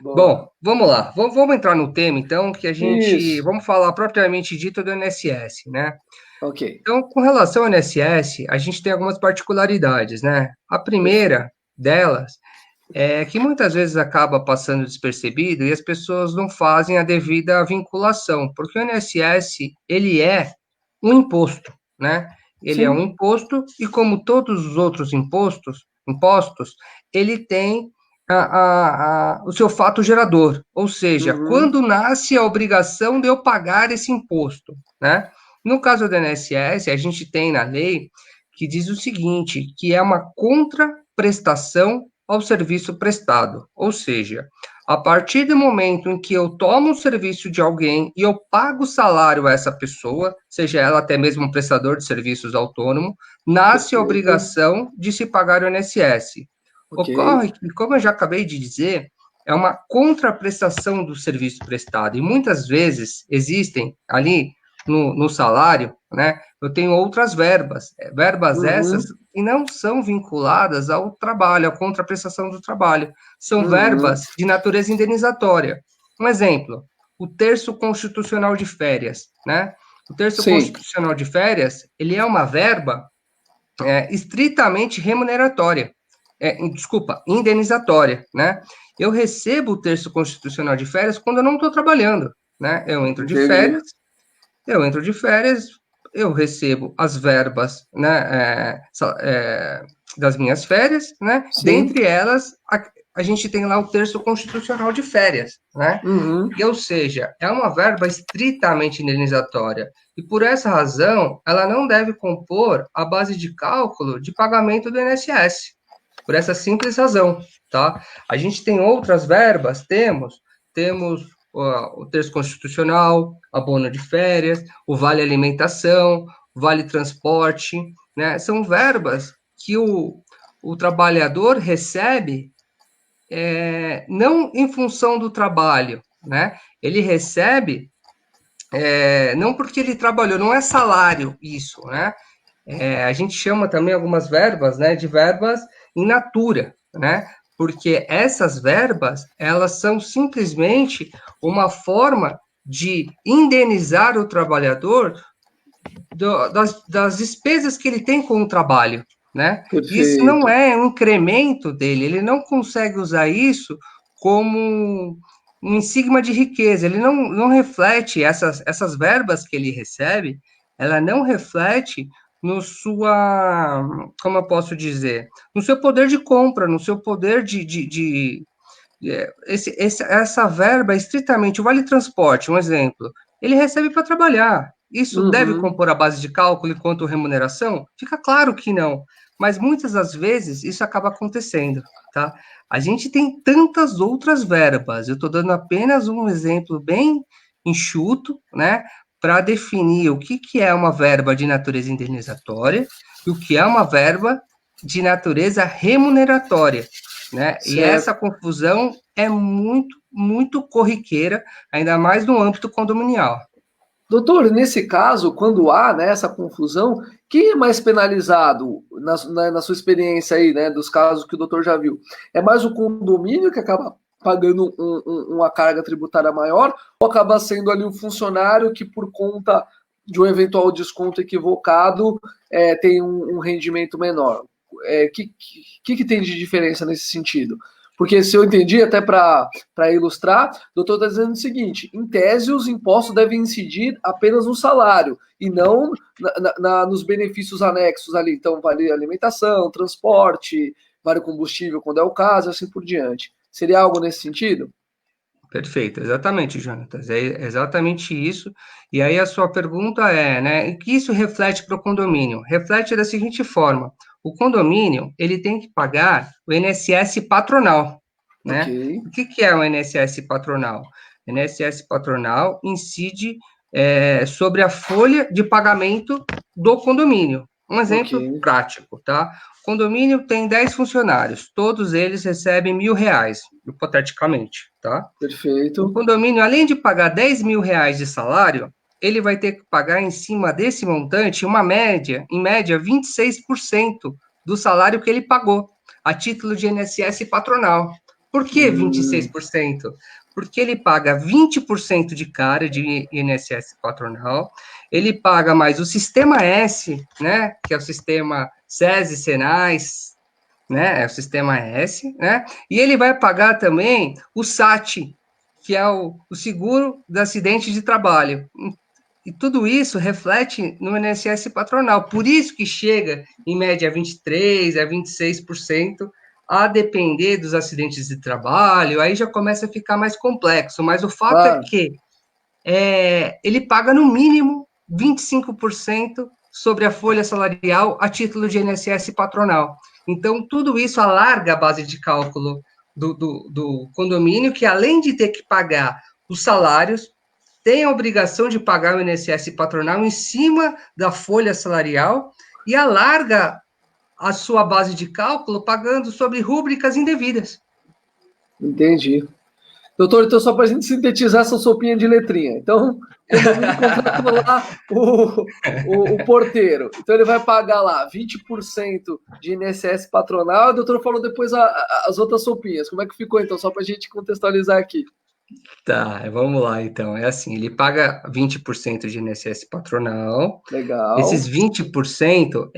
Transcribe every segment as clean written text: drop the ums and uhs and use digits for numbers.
Boa. Bom, vamos lá. Vamos entrar no tema, então, que a gente... Isso. Vamos falar propriamente dito do INSS, né? Ok. Então, com relação ao INSS, a gente tem algumas particularidades, né? A Perfeito. primeira delas é que muitas vezes acaba passando despercebido e as pessoas não fazem a devida vinculação, porque o INSS, ele é um imposto, né? Ele é um Sim. imposto e, como todos os outros impostos, ele tem o seu fato gerador, ou seja, Uhum. quando nasce a obrigação de eu pagar esse imposto, né? No caso do INSS, a gente tem na lei que diz o seguinte, que é uma contraprestação ao serviço prestado, ou seja, a partir do momento em que eu tomo o serviço de alguém e eu pago o salário a essa pessoa, seja ela até mesmo um prestador de serviços autônomo, nasce a Perfeito. obrigação de se pagar o INSS. Ok. Ocorre que, como eu já acabei de dizer, é uma contraprestação do serviço prestado, e muitas vezes existem ali no salário, né? Eu tenho outras verbas essas Uhum. que não são vinculadas ao trabalho, à contraprestação do trabalho. São Uhum. verbas de natureza indenizatória. Um exemplo, o terço constitucional de férias, né? O terço Sim. constitucional de férias, ele é uma verba estritamente remuneratória, desculpa, indenizatória, né? Eu recebo o terço constitucional de férias quando eu não estou trabalhando, né? Entendi. Eu entro de férias, eu recebo as verbas, né, das minhas férias, né? Sim. Dentre elas, a gente tem lá o terço constitucional de férias, né? Uhum. E, ou seja, é uma verba estritamente indenizatória. E por essa razão, ela não deve compor a base de cálculo de pagamento do INSS. Por essa simples razão, tá? A gente tem outras verbas, temos o terço constitucional, abono de férias, o vale alimentação, o vale transporte, né? São verbas que o trabalhador recebe não em função do trabalho, né? Ele recebe não porque ele trabalhou, não é salário isso, né? A gente chama também algumas verbas, né, de verbas in natura, né? Porque essas verbas, elas são simplesmente uma forma de indenizar o trabalhador das despesas que ele tem com o trabalho, né? Isso não Perfeito. é um incremento dele, ele não consegue usar isso como um sigma de riqueza, ele não reflete essas verbas que ele recebe, ela não reflete no sua, como eu posso dizer, no seu poder de compra, no seu poder essa verba é estritamente o vale transporte, um exemplo. Ele recebe para trabalhar. Isso deve Uhum. compor a base de cálculo enquanto remuneração? Fica claro que não. Mas muitas das vezes isso acaba acontecendo, tá? A gente tem tantas outras verbas. Eu estou dando apenas um exemplo bem enxuto, né? Para definir o que é uma verba de natureza indenizatória e o que é uma verba de natureza remuneratória, né? E essa Certo. confusão é muito, muito corriqueira, ainda mais no âmbito condominial. Doutor, nesse caso, quando há, né, essa confusão, quem é mais penalizado na sua experiência aí, né, dos casos que o doutor já viu? É mais o condomínio que acaba pagando uma carga tributária maior ou acaba sendo ali o funcionário que, por conta de um eventual desconto equivocado, tem um rendimento menor? Que tem de diferença nesse sentido? Porque se eu entendi, até para ilustrar, o doutor está dizendo o seguinte: em tese, os impostos devem incidir apenas no salário e não nos benefícios anexos ali. Então, vale alimentação, transporte, vale combustível, quando é o caso, assim por diante. Seria algo nesse sentido? Perfeito, exatamente, Jonatas, é exatamente isso. E aí a sua pergunta é, né, o que isso reflete para o condomínio? Reflete da seguinte forma: o condomínio ele tem que pagar o INSS patronal, Ok. né? O que é o INSS patronal? O INSS patronal incide sobre a folha de pagamento do condomínio. Um Ok. exemplo prático, tá? O condomínio tem 10 funcionários, todos eles recebem R$ 1.000, hipoteticamente, tá? O Perfeito. condomínio, além de pagar R$ 10.000 de salário, ele vai ter que pagar em cima desse montante uma média, em média, 26% do salário que ele pagou, a título de INSS patronal. Por que 26%? Porque ele paga 20% de cara de INSS patronal, ele paga mais o Sistema S, né, que é o sistema SESI, Senais, né, é o Sistema S, né, e ele vai pagar também o SAT, que é o seguro de acidente de trabalho. E tudo isso reflete no INSS patronal. Por isso que chega, em média, a 23%, a 26%, a depender dos acidentes de trabalho, aí já começa a ficar mais complexo. Mas o fato é Claro. que ele paga, no mínimo, 25% sobre a folha salarial a título de INSS patronal. Então, tudo isso alarga a base de cálculo do condomínio, que além de ter que pagar os salários, tem a obrigação de pagar o INSS patronal em cima da folha salarial e alarga a sua base de cálculo pagando sobre rúbricas indevidas. Entendi. Doutor, então só para a gente sintetizar essa sopinha de letrinha. Então, o condomínio contratou lá o porteiro. Então, ele vai pagar lá 20% de INSS patronal. O doutor falou depois as outras sopinhas. Como é que ficou, então? Só para a gente contextualizar aqui. Tá, vamos lá, então. É assim, ele paga 20% de INSS patronal. Esses Legal. 20%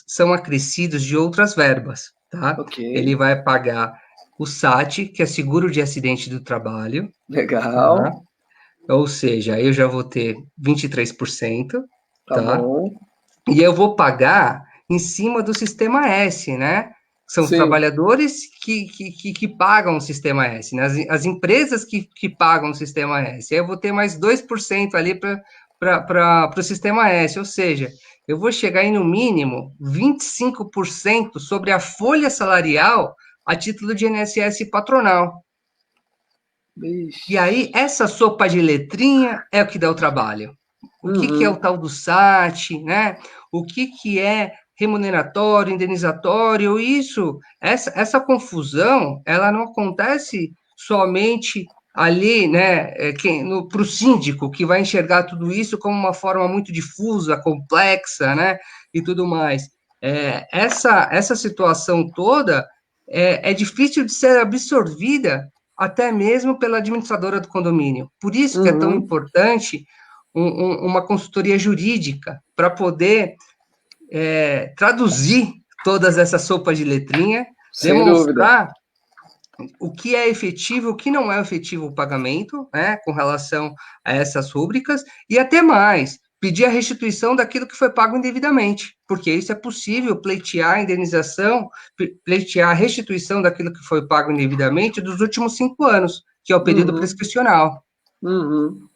são acrescidos de outras verbas, tá? Ok. Ele vai pagar o SAT, que é Seguro de Acidente do Trabalho, tá? Legal. Ou seja, eu já vou ter 23%, Tá tá? bom. E eu vou pagar em cima do Sistema S, né? São os Sim. trabalhadores que pagam o Sistema S, né? As empresas que pagam o Sistema S. Aí eu vou ter mais 2% ali para o Sistema S, ou seja, eu vou chegar em, no mínimo, 25% sobre a folha salarial a título de INSS patronal. E Ixi. aí, essa sopa de letrinha é o que dá o trabalho. O que é o Uhum. tal do SAT, né? O que é remuneratório, indenizatório, isso, essa confusão, ela não acontece somente ali, né, para o síndico, que vai enxergar tudo isso como uma forma muito difusa, complexa, né, e tudo mais. Essa situação toda é difícil de ser absorvida até mesmo pela administradora do condomínio. Por isso que é tão Uhum. importante uma consultoria jurídica para poder traduzir todas essas sopas de letrinha, Sem dúvida. demonstrar o que é efetivo, o que não é efetivo o pagamento, né, com relação a essas rúbricas, e até mais, pedir a restituição daquilo que foi pago indevidamente, porque isso é possível, pleitear a indenização, pleitear a restituição daquilo que foi pago indevidamente dos últimos 5 anos, que é o período Uhum. prescricional. Uhum.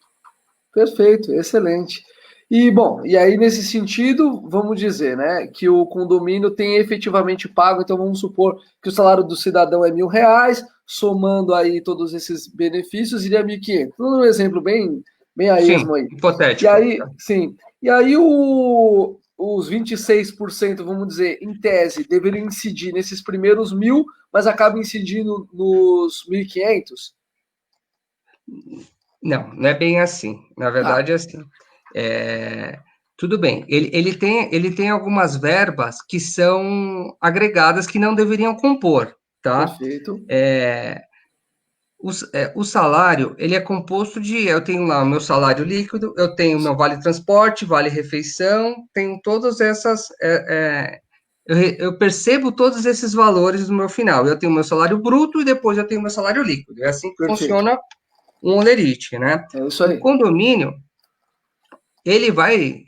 Perfeito, excelente. E, bom, e aí nesse sentido, vamos dizer, né, que o condomínio tem efetivamente pago, então vamos supor que o salário do cidadão é R$ 1.000, somando aí todos esses benefícios, iria 1.500. Um exemplo bem a Sim, esmo aí. E hipotético. aí, sim, e aí os 26%, vamos dizer, em tese, deveriam incidir nesses primeiros 1.000, mas acaba incidindo nos 1.500? Não, não é bem assim. Na Ah, verdade, é assim. Tudo bem, ele tem algumas verbas que são agregadas que não deveriam compor, tá? perfeito. É, o salário, ele é composto de, eu tenho lá o meu salário líquido, eu tenho meu vale transporte, vale refeição, tenho todas essas, eu percebo todos esses valores no meu final. Eu tenho meu salário bruto e depois eu tenho meu salário líquido. É assim que Perfeito. funciona um olerite, né? É isso O aí. condomínio,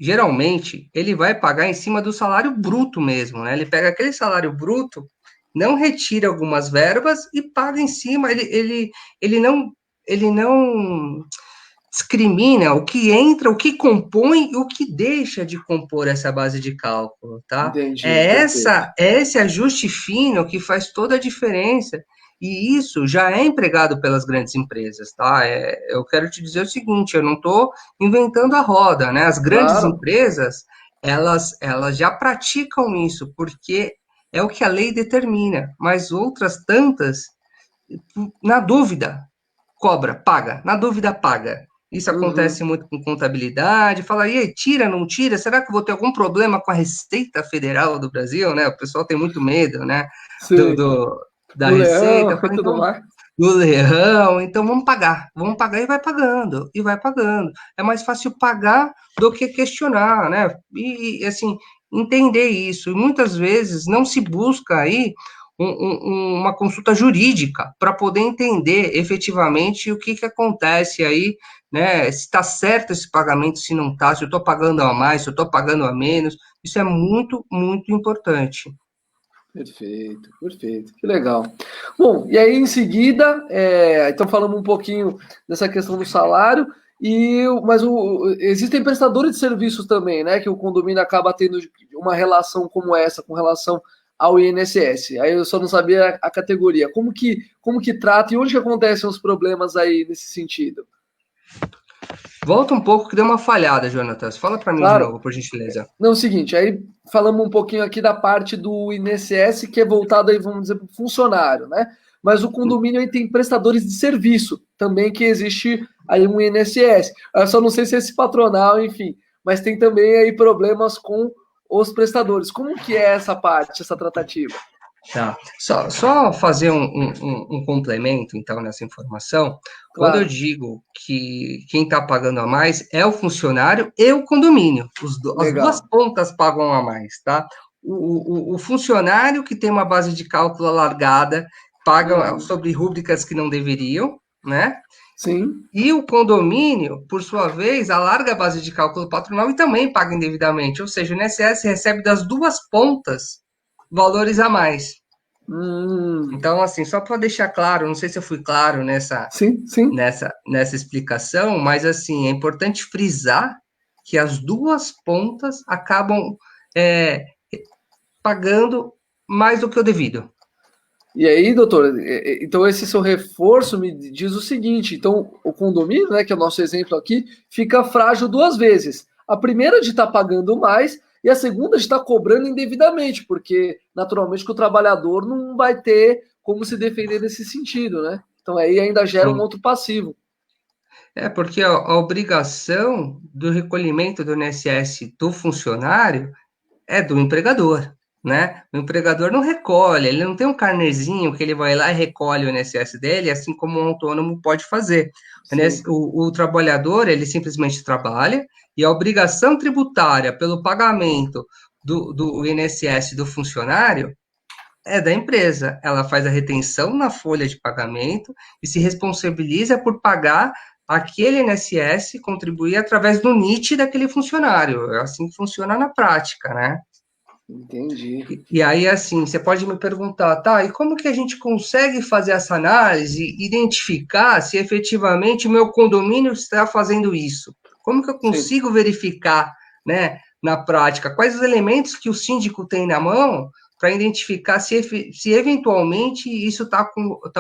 geralmente, ele vai pagar em cima do salário bruto mesmo, né? Ele pega aquele salário bruto, não retira algumas verbas e paga em cima. Ele não discrimina o que entra, o que compõe e o que deixa de compor essa base de cálculo, tá? Entendi, perfeito. É esse ajuste fino que faz toda a diferença. E isso já é empregado pelas grandes empresas, tá? Eu quero te dizer o seguinte, eu não estou inventando a roda, né? As grandes Claro. empresas, elas já praticam isso, porque é o que a lei determina, mas outras tantas, na dúvida, cobra, paga, na dúvida, paga. Isso Uhum. acontece muito com contabilidade, fala, e aí, tira, não tira? Será que eu vou ter algum problema com a Receita Federal do Brasil, né? O pessoal tem muito medo, né, do, Sim. do- da Do leão Receita. e Fala, tudo então, mais. do leão, então vamos pagar e vai pagando. É mais fácil pagar do que questionar, né? E assim, entender isso. E muitas vezes não se busca aí uma consulta jurídica para poder entender efetivamente o que acontece aí, né? Se está certo esse pagamento, se não está, se eu estou pagando a mais, se eu estou pagando a menos. Isso é muito, muito importante. Perfeito, perfeito, que legal. Bom, e aí em seguida, então falamos um pouquinho dessa questão do salário, existem prestadores de serviços também, né? Que o condomínio acaba tendo uma relação como essa com relação ao INSS. Aí eu só não sabia a categoria. Como que trata e onde que acontecem os problemas aí nesse sentido? Volta um pouco que deu uma falhada, Jonatas. Fala para mim de Claro. novo, por gentileza. Não, é o seguinte, aí falamos um pouquinho aqui da parte do INSS, que é voltado aí, vamos dizer, para o funcionário, né? Mas o condomínio aí tem prestadores de serviço também, que existe aí um INSS. Eu só não sei se é esse patronal, enfim, mas tem também aí problemas com os prestadores. Como que é essa parte, essa tratativa? Tá. Só fazer um complemento, então, nessa informação. Quando eu Claro, digo que quem está pagando a mais é o funcionário e o condomínio. As duas legal. pontas pagam a mais, tá? O funcionário que tem uma base de cálculo alargada paga Uhum. sobre rúbricas que não deveriam, né? Sim, E o condomínio, por sua vez, alarga a base de cálculo patronal e também paga indevidamente. Ou seja, o INSS recebe das duas pontas valores a mais. hum, Então, assim, só para deixar claro, não sei se eu fui claro sim, sim. nessa explicação, mas assim, é importante frisar que as duas pontas acabam é, pagando mais do que o devido. E aí, doutor, então esse seu reforço me diz o seguinte: então o condomínio, né, que é o nosso exemplo aqui, fica frágil duas vezes. A primeira de estar pagando mais e a segunda de estar cobrando indevidamente, porque naturalmente que o trabalhador não vai ter como se defender nesse sentido, né? Então aí ainda gera um Sim. outro passivo. É porque a obrigação do recolhimento do INSS do funcionário é do empregador, né? O empregador não recolhe, ele não tem um carnezinho que ele vai lá e recolhe o INSS dele, assim como um autônomo pode fazer. Sim, O trabalhador, ele simplesmente trabalha e a obrigação tributária pelo pagamento do INSS do funcionário é da empresa. Ela faz a retenção na folha de pagamento e se responsabiliza por pagar aquele INSS, contribuir através do NIT daquele funcionário. É assim que funciona na prática, né? entendi. E aí, assim, você pode me perguntar, tá, e como que a gente consegue fazer essa análise e identificar se efetivamente o meu condomínio está fazendo isso? Como que eu Sim. consigo verificar, né, na prática, quais os elementos que o síndico tem na mão para identificar se eventualmente isso tá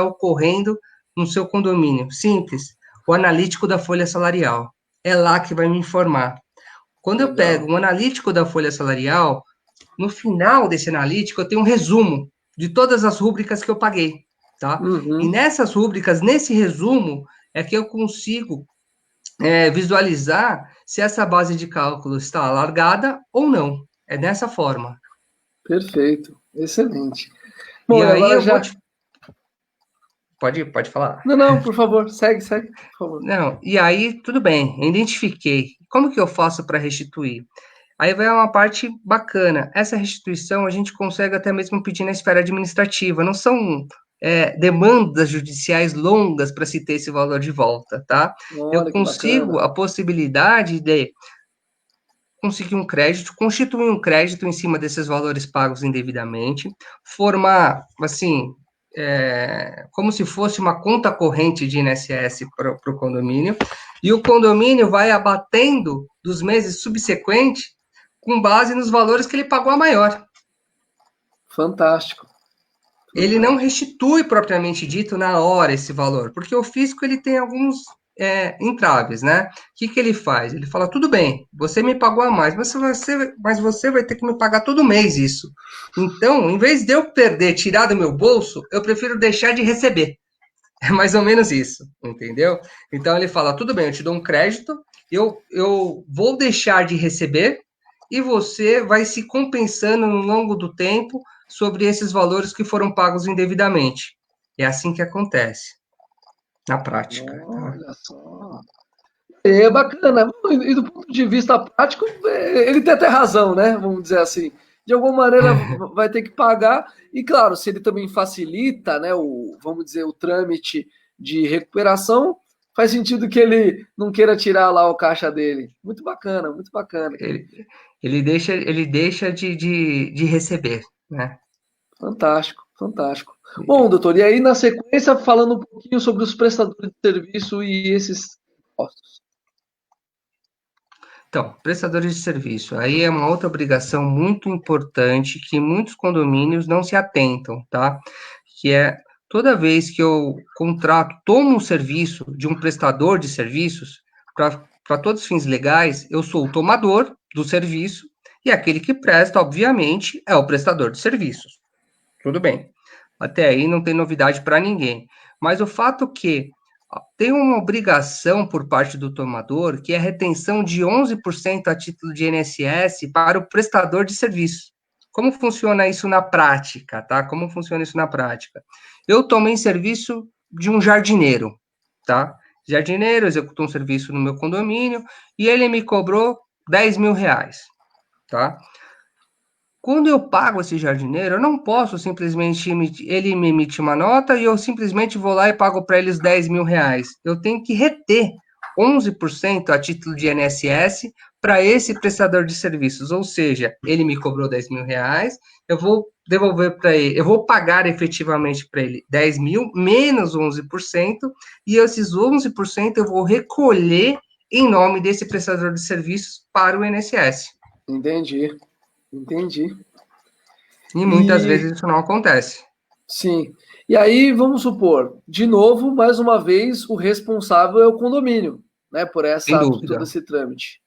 ocorrendo no seu condomínio? Simples, o analítico da folha salarial. É lá que vai me informar. Quando eu pego Legal. um analítico da folha salarial, no final desse analítico, eu tenho um resumo de todas as rúbricas que eu paguei, tá? E Uhum. nessas rúbricas, nesse resumo, é que eu consigo visualizar se essa base de cálculo está alargada ou não. É dessa forma. Perfeito. Excelente. E Bom, e aí agora eu vou já. te... Pode falar. Não, não, por favor, segue, segue, por favor. Não, e aí, tudo bem, eu identifiquei. Como que eu faço para restituir? Aí vai uma parte bacana. Essa restituição a gente consegue até mesmo pedir na esfera administrativa. Não são demandas judiciais longas para se ter esse valor de volta, tá? Eu Olha que consigo bacana. a possibilidade de conseguir um crédito, constituir um crédito em cima desses valores pagos indevidamente, formar, assim, como se fosse uma conta corrente de INSS para o condomínio, e o condomínio vai abatendo dos meses subsequentes com base nos valores que ele pagou a maior. Fantástico, Ele não fantástico. restitui propriamente dito na hora esse valor, porque o fisco ele tem alguns entraves, né? O que ele faz? Ele fala, tudo bem, você me pagou a mais, mas você vai ter que me pagar todo mês isso. Então, em vez de eu perder, tirar do meu bolso, eu prefiro deixar de receber. É mais ou menos isso, entendeu? Então ele fala, tudo bem, eu te dou um crédito, eu vou deixar de receber e você vai se compensando no longo do tempo sobre esses valores que foram pagos indevidamente. É assim que acontece. na prática, tá? Olha só. É bacana. E do ponto de vista prático, ele tem até razão, né? Vamos dizer assim. De alguma maneira vai ter que pagar. E claro, se ele também facilita, né, vamos dizer, o trâmite de recuperação, faz sentido que ele não queira tirar lá o caixa dele. Muito bacana, muito bacana. Ele, ele deixa de receber, né? Fantástico, fantástico. Bom, doutor, e aí na sequência, falando um pouquinho sobre os prestadores de serviço e esses postos. Então, prestadores de serviço, aí é uma outra obrigação muito importante que muitos condomínios não se atentam, tá? Que é toda vez que eu contrato, tomo um serviço de um prestador de serviços, para todos os fins legais, eu sou o tomador do serviço e aquele que presta, obviamente, é o prestador de serviços. Tudo bem. Até aí não tem novidade para ninguém. Mas o fato que tem uma obrigação por parte do tomador, que é a retenção de 11% a título de INSS para o prestador de serviço. Como funciona isso na prática, tá? Como funciona isso na prática? Eu tomei serviço de um jardineiro, tá? Jardineiro executou um serviço no meu condomínio e ele me cobrou 10 mil reais, tá? Quando eu pago esse jardineiro, eu não posso simplesmente ele me emite uma nota e eu simplesmente vou lá e pago para eles 10 mil reais. Eu tenho que reter 11% a título de INSS para esse prestador de serviços. Ou seja, ele me cobrou 10 mil reais, eu vou devolver para ele, eu vou pagar efetivamente para ele 10 mil menos 11%, e esses 11% eu vou recolher em nome desse prestador de serviços para o INSS. Entendi, entendi. E muitas E vezes isso não acontece. sim. E aí, vamos supor, de novo, mais uma vez, o responsável é o condomínio, né, Sem por todo dúvida. esse trâmite.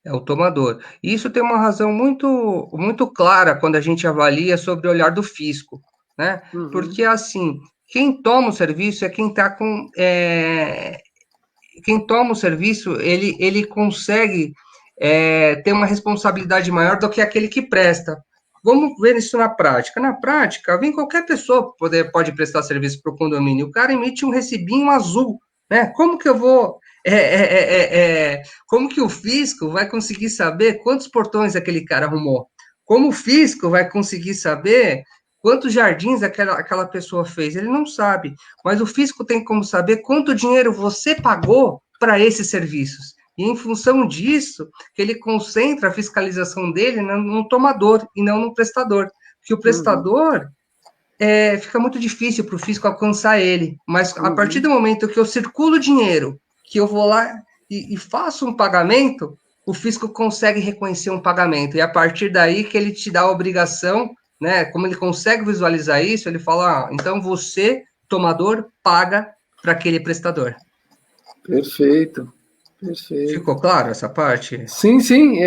É o tomador. E isso tem uma razão muito, muito clara quando a gente avalia sobre o olhar do fisco, né? Uhum, Porque, assim, quem toma o serviço é quem está com. Quem toma o serviço, ele consegue ter uma responsabilidade maior do que aquele que presta. Vamos ver isso na prática. Na prática, vem qualquer pessoa pode prestar serviço para o condomínio. O cara emite um recibinho azul, né? Como que eu vou como que o fisco vai conseguir saber quantos portões aquele cara arrumou? Como o fisco vai conseguir saber quantos jardins aquela pessoa fez? Ele não sabe. Mas o fisco tem como saber quanto dinheiro você pagou para esses serviços. E em função disso, que ele concentra a fiscalização dele no tomador e não no prestador. Porque o uhum, prestador fica muito difícil para o fisco alcançar ele. Mas a partir uhum. do momento que eu circulo dinheiro, que eu vou lá e faço um pagamento, o fisco consegue reconhecer um pagamento. E a partir daí que ele te dá a obrigação, né? Como ele consegue visualizar isso, ele fala: então você, tomador, paga para aquele prestador. Perfeito, perfeito. Ficou claro essa parte? Sim, sim,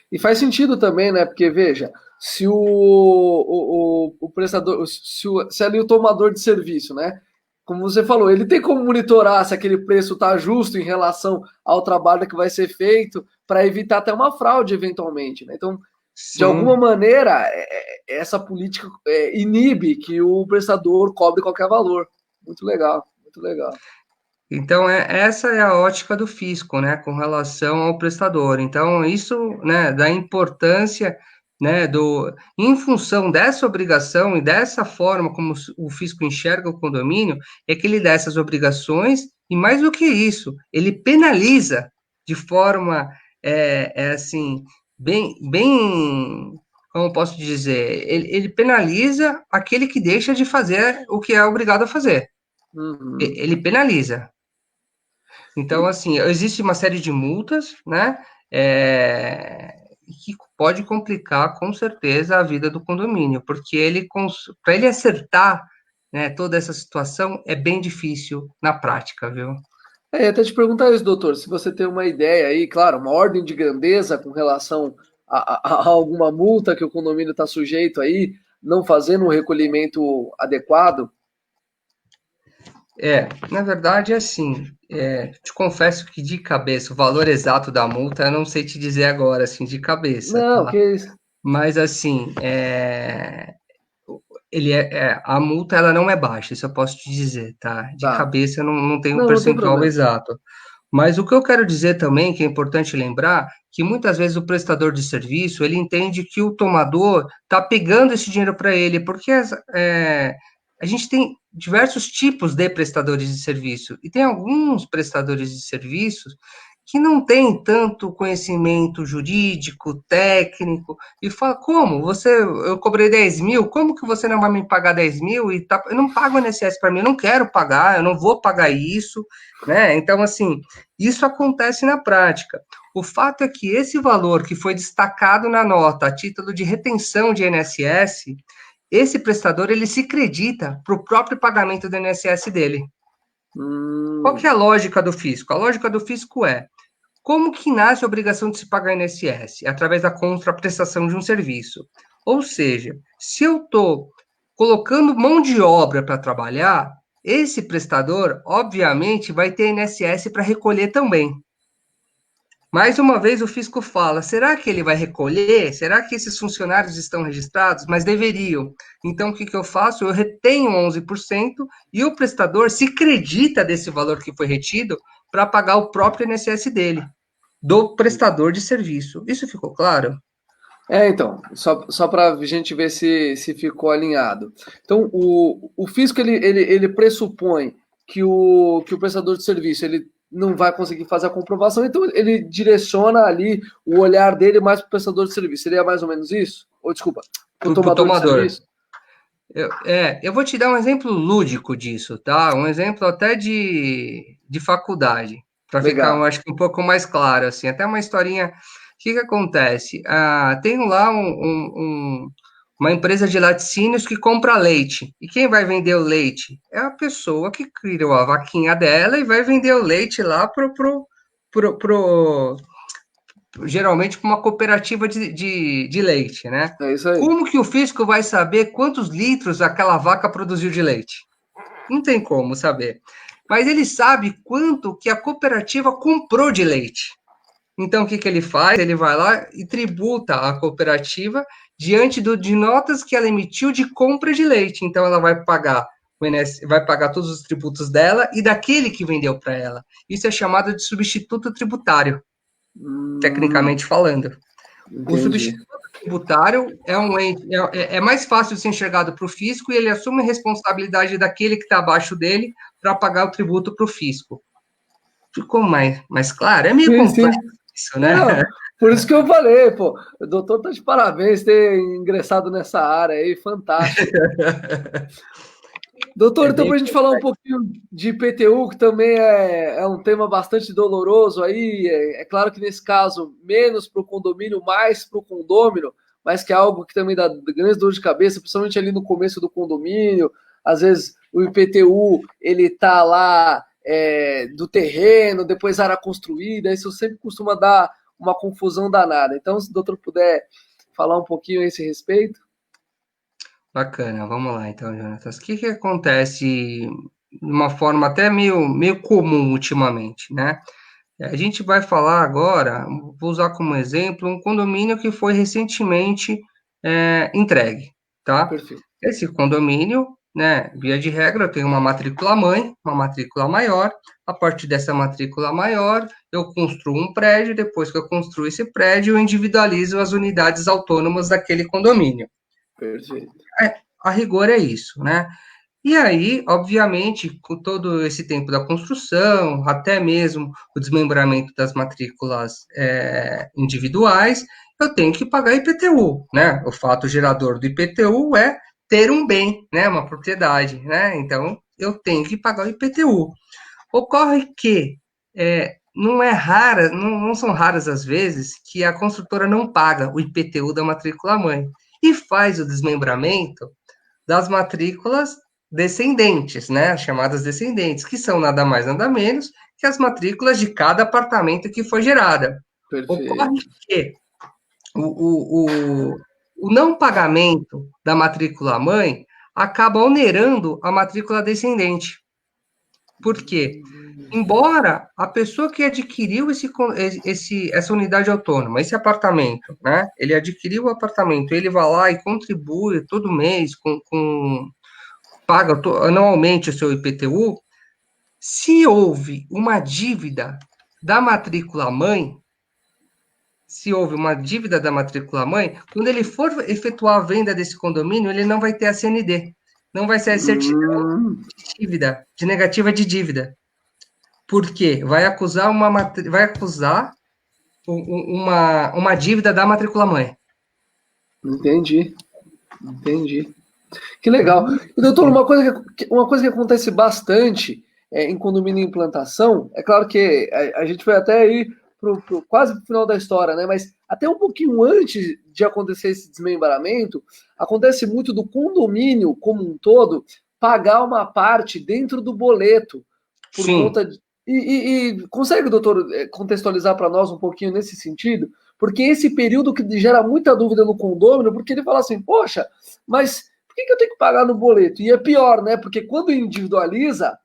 e faz sentido também, né? Porque veja, se o prestador, se ali o tomador de serviço, né? Como você falou, ele tem como monitorar se aquele preço está justo em relação ao trabalho que vai ser feito, para evitar até uma fraude eventualmente, né? Então, de alguma Sim. maneira, essa política inibe que o prestador cobre qualquer valor. Muito legal, muito legal. Então, essa é a ótica do fisco, né, com relação ao prestador. Então, isso, né, da importância, né, em função dessa obrigação e dessa forma como o fisco enxerga o condomínio, é que ele dá essas obrigações e, mais do que isso, ele penaliza de forma, assim, bem, como posso dizer, ele penaliza aquele que deixa de fazer o que é obrigado a fazer. Uhum. Ele penaliza. Então, assim, existe uma série de multas, né? Que pode complicar com certeza a vida do condomínio, porque para ele acertar, né, toda essa situação é bem difícil na prática, viu? Até te perguntar isso, doutor, se você tem uma ideia aí, claro, uma ordem de grandeza com relação a alguma multa que o condomínio está sujeito aí, não fazendo um recolhimento adequado. Na verdade, é assim, te confesso que de cabeça, o valor exato da multa, eu não sei te dizer agora, assim, de cabeça, Não, tá? que isso. Mas, assim, A multa ela não é baixa, isso eu posso te dizer, tá? De Tá. cabeça eu não tenho um Não, não tem percentual problema. exato. Mas o que eu quero dizer também, que é importante lembrar, que muitas vezes o prestador de serviço, ele entende que o tomador está pegando esse dinheiro para ele, porque a gente tem diversos tipos de prestadores de serviço, e tem alguns prestadores de serviços que não têm tanto conhecimento jurídico, técnico, e fala, como? Eu cobrei 10 mil, como que você não vai me pagar 10 mil? Eu não pago o INSS para mim, eu não quero pagar, eu não vou pagar isso, né? Então, assim, isso acontece na prática. O fato é que esse valor que foi destacado na nota a título de retenção de INSS, esse prestador ele se acredita para o próprio pagamento do INSS dele. Qual que é a lógica do fisco? A lógica do fisco é como que nasce a obrigação de se pagar INSS? Através da contraprestação de um serviço. Ou seja, se eu estou colocando mão de obra para trabalhar, esse prestador, obviamente, vai ter INSS para recolher também. Mais uma vez, o fisco fala: será que ele vai recolher? Será que esses funcionários estão registrados? Mas deveriam. Então, o que, que eu faço? Eu retenho 11% e o prestador se acredita desse valor que foi retido para pagar o próprio INSS dele, do prestador de serviço. Isso ficou claro? Então, só para a gente ver se ficou alinhado. Então, o fisco ele pressupõe que o prestador de serviço ele não vai conseguir fazer a comprovação, então ele direciona ali o olhar dele mais para o prestador de serviço. Seria mais ou menos isso? Ou desculpa, para o Para o tomador de tomador. serviço? Eu vou te dar um exemplo lúdico disso, tá? Um exemplo até de faculdade, para ficar, eu Legal. acho que um pouco mais claro, assim, até uma historinha. O que que acontece? Tem lá uma empresa de laticínios que compra leite. E quem vai vender o leite? É a pessoa que criou a vaquinha dela e vai vender o leite lá pro geralmente para uma cooperativa de leite, né? É isso aí. Como que o fisco vai saber quantos litros aquela vaca produziu de leite? Não tem como saber. Mas ele sabe quanto que a cooperativa comprou de leite. Então, o que, que ele faz? Ele vai lá e tributa a cooperativa diante de notas que ela emitiu de compra de leite. Então, ela vai pagar vai pagar todos os tributos dela e daquele que vendeu para ela. Isso é chamado de substituto tributário, tecnicamente falando. O Entendi. substituto tributário é mais fácil de ser enxergado para o fisco e ele assume a responsabilidade daquele que está abaixo dele para pagar o tributo para o fisco. Ficou mais claro? É meio Sim, complexo sim. isso, né? Não, por isso que eu falei, pô, o doutor tá de parabéns ter ingressado nessa área aí, fantástico. Doutor, É então bem para a gente falar um pouquinho de IPTU, que também é um tema bastante doloroso aí, é claro que nesse caso, menos para o condomínio, mais para o condômino, mas que é algo que também dá grande dor de cabeça, principalmente ali no começo do condomínio, às vezes o IPTU, ele tá lá do terreno, depois área construída, isso sempre costuma dar uma confusão danada. Então, se o doutor puder falar um pouquinho a esse respeito. Bacana, vamos lá então, Jonatas. O que que acontece de uma forma até meio comum ultimamente, né? A gente vai falar agora, vou usar como exemplo, um condomínio que foi recentemente entregue, tá? Perfeito. Esse condomínio, né, via de regra, tem uma matrícula mãe, uma matrícula maior. A partir dessa matrícula maior, eu construo um prédio. Depois que eu construo esse prédio, eu individualizo as unidades autônomas daquele condomínio. Perfeito. A rigor é isso, né? E aí, obviamente, com todo esse tempo da construção, até mesmo o desmembramento das matrículas individuais, eu tenho que pagar IPTU, né? O fato gerador do IPTU é ter um bem, né? Uma propriedade, né? Então, eu tenho que pagar o IPTU. Ocorre que não são raras as vezes que a construtora não paga o IPTU da matrícula mãe e faz o desmembramento das matrículas descendentes, né? Chamadas descendentes, que são nada mais, nada menos que as matrículas de cada apartamento que foi gerada. Ocorre Perfeito. que o não pagamento da matrícula mãe acaba onerando a matrícula descendente. Por quê? Embora a pessoa que adquiriu essa unidade autônoma, esse apartamento, né? Ele adquiriu o apartamento, ele vai lá e contribui todo mês paga anualmente o seu IPTU. Se houve uma dívida da matrícula mãe, quando ele for efetuar a venda desse condomínio, ele não vai ter a CND, não vai ser a certidão Hum, de dívida, de negativa de dívida. Por quê? Vai acusar uma dívida da matrícula mãe. entendi, entendi. Que legal. E, doutor, uma coisa que acontece bastante em condomínio em implantação, é claro que a gente foi até aí quase pro final da história, né? Mas até um pouquinho antes de acontecer esse desmembramento, acontece muito do condomínio como um todo pagar uma parte dentro do boleto por Sim, conta de. E consegue, doutor, contextualizar para nós um pouquinho nesse sentido? Porque esse período que gera muita dúvida no condômino, porque ele fala assim, poxa, mas por que eu tenho que pagar no boleto? E é pior, né? Porque quando individualiza,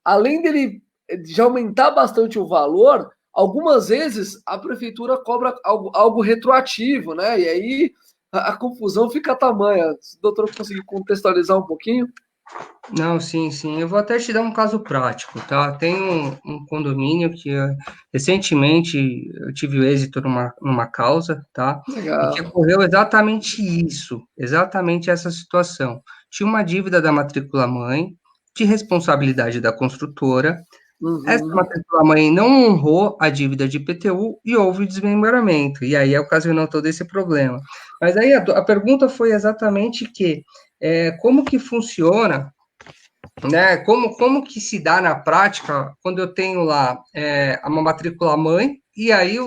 além dele de aumentar bastante o valor, algumas vezes a prefeitura cobra algo retroativo, né? E aí a confusão fica tamanha. Se o doutor conseguir contextualizar um pouquinho. não, sim, sim. Eu vou até te dar um caso prático, tá? Tem um condomínio que recentemente eu tive o êxito numa causa, tá? E que Legal. ocorreu exatamente isso, exatamente essa situação. Tinha uma dívida da matrícula mãe, de responsabilidade da construtora. Essa Uhum. matrícula mãe não honrou a dívida de IPTU e houve desmembramento. E aí ocasionou todo esse problema. Mas aí a pergunta foi exatamente como que funciona, né? Como que se dá na prática quando eu tenho lá uma matrícula mãe e aí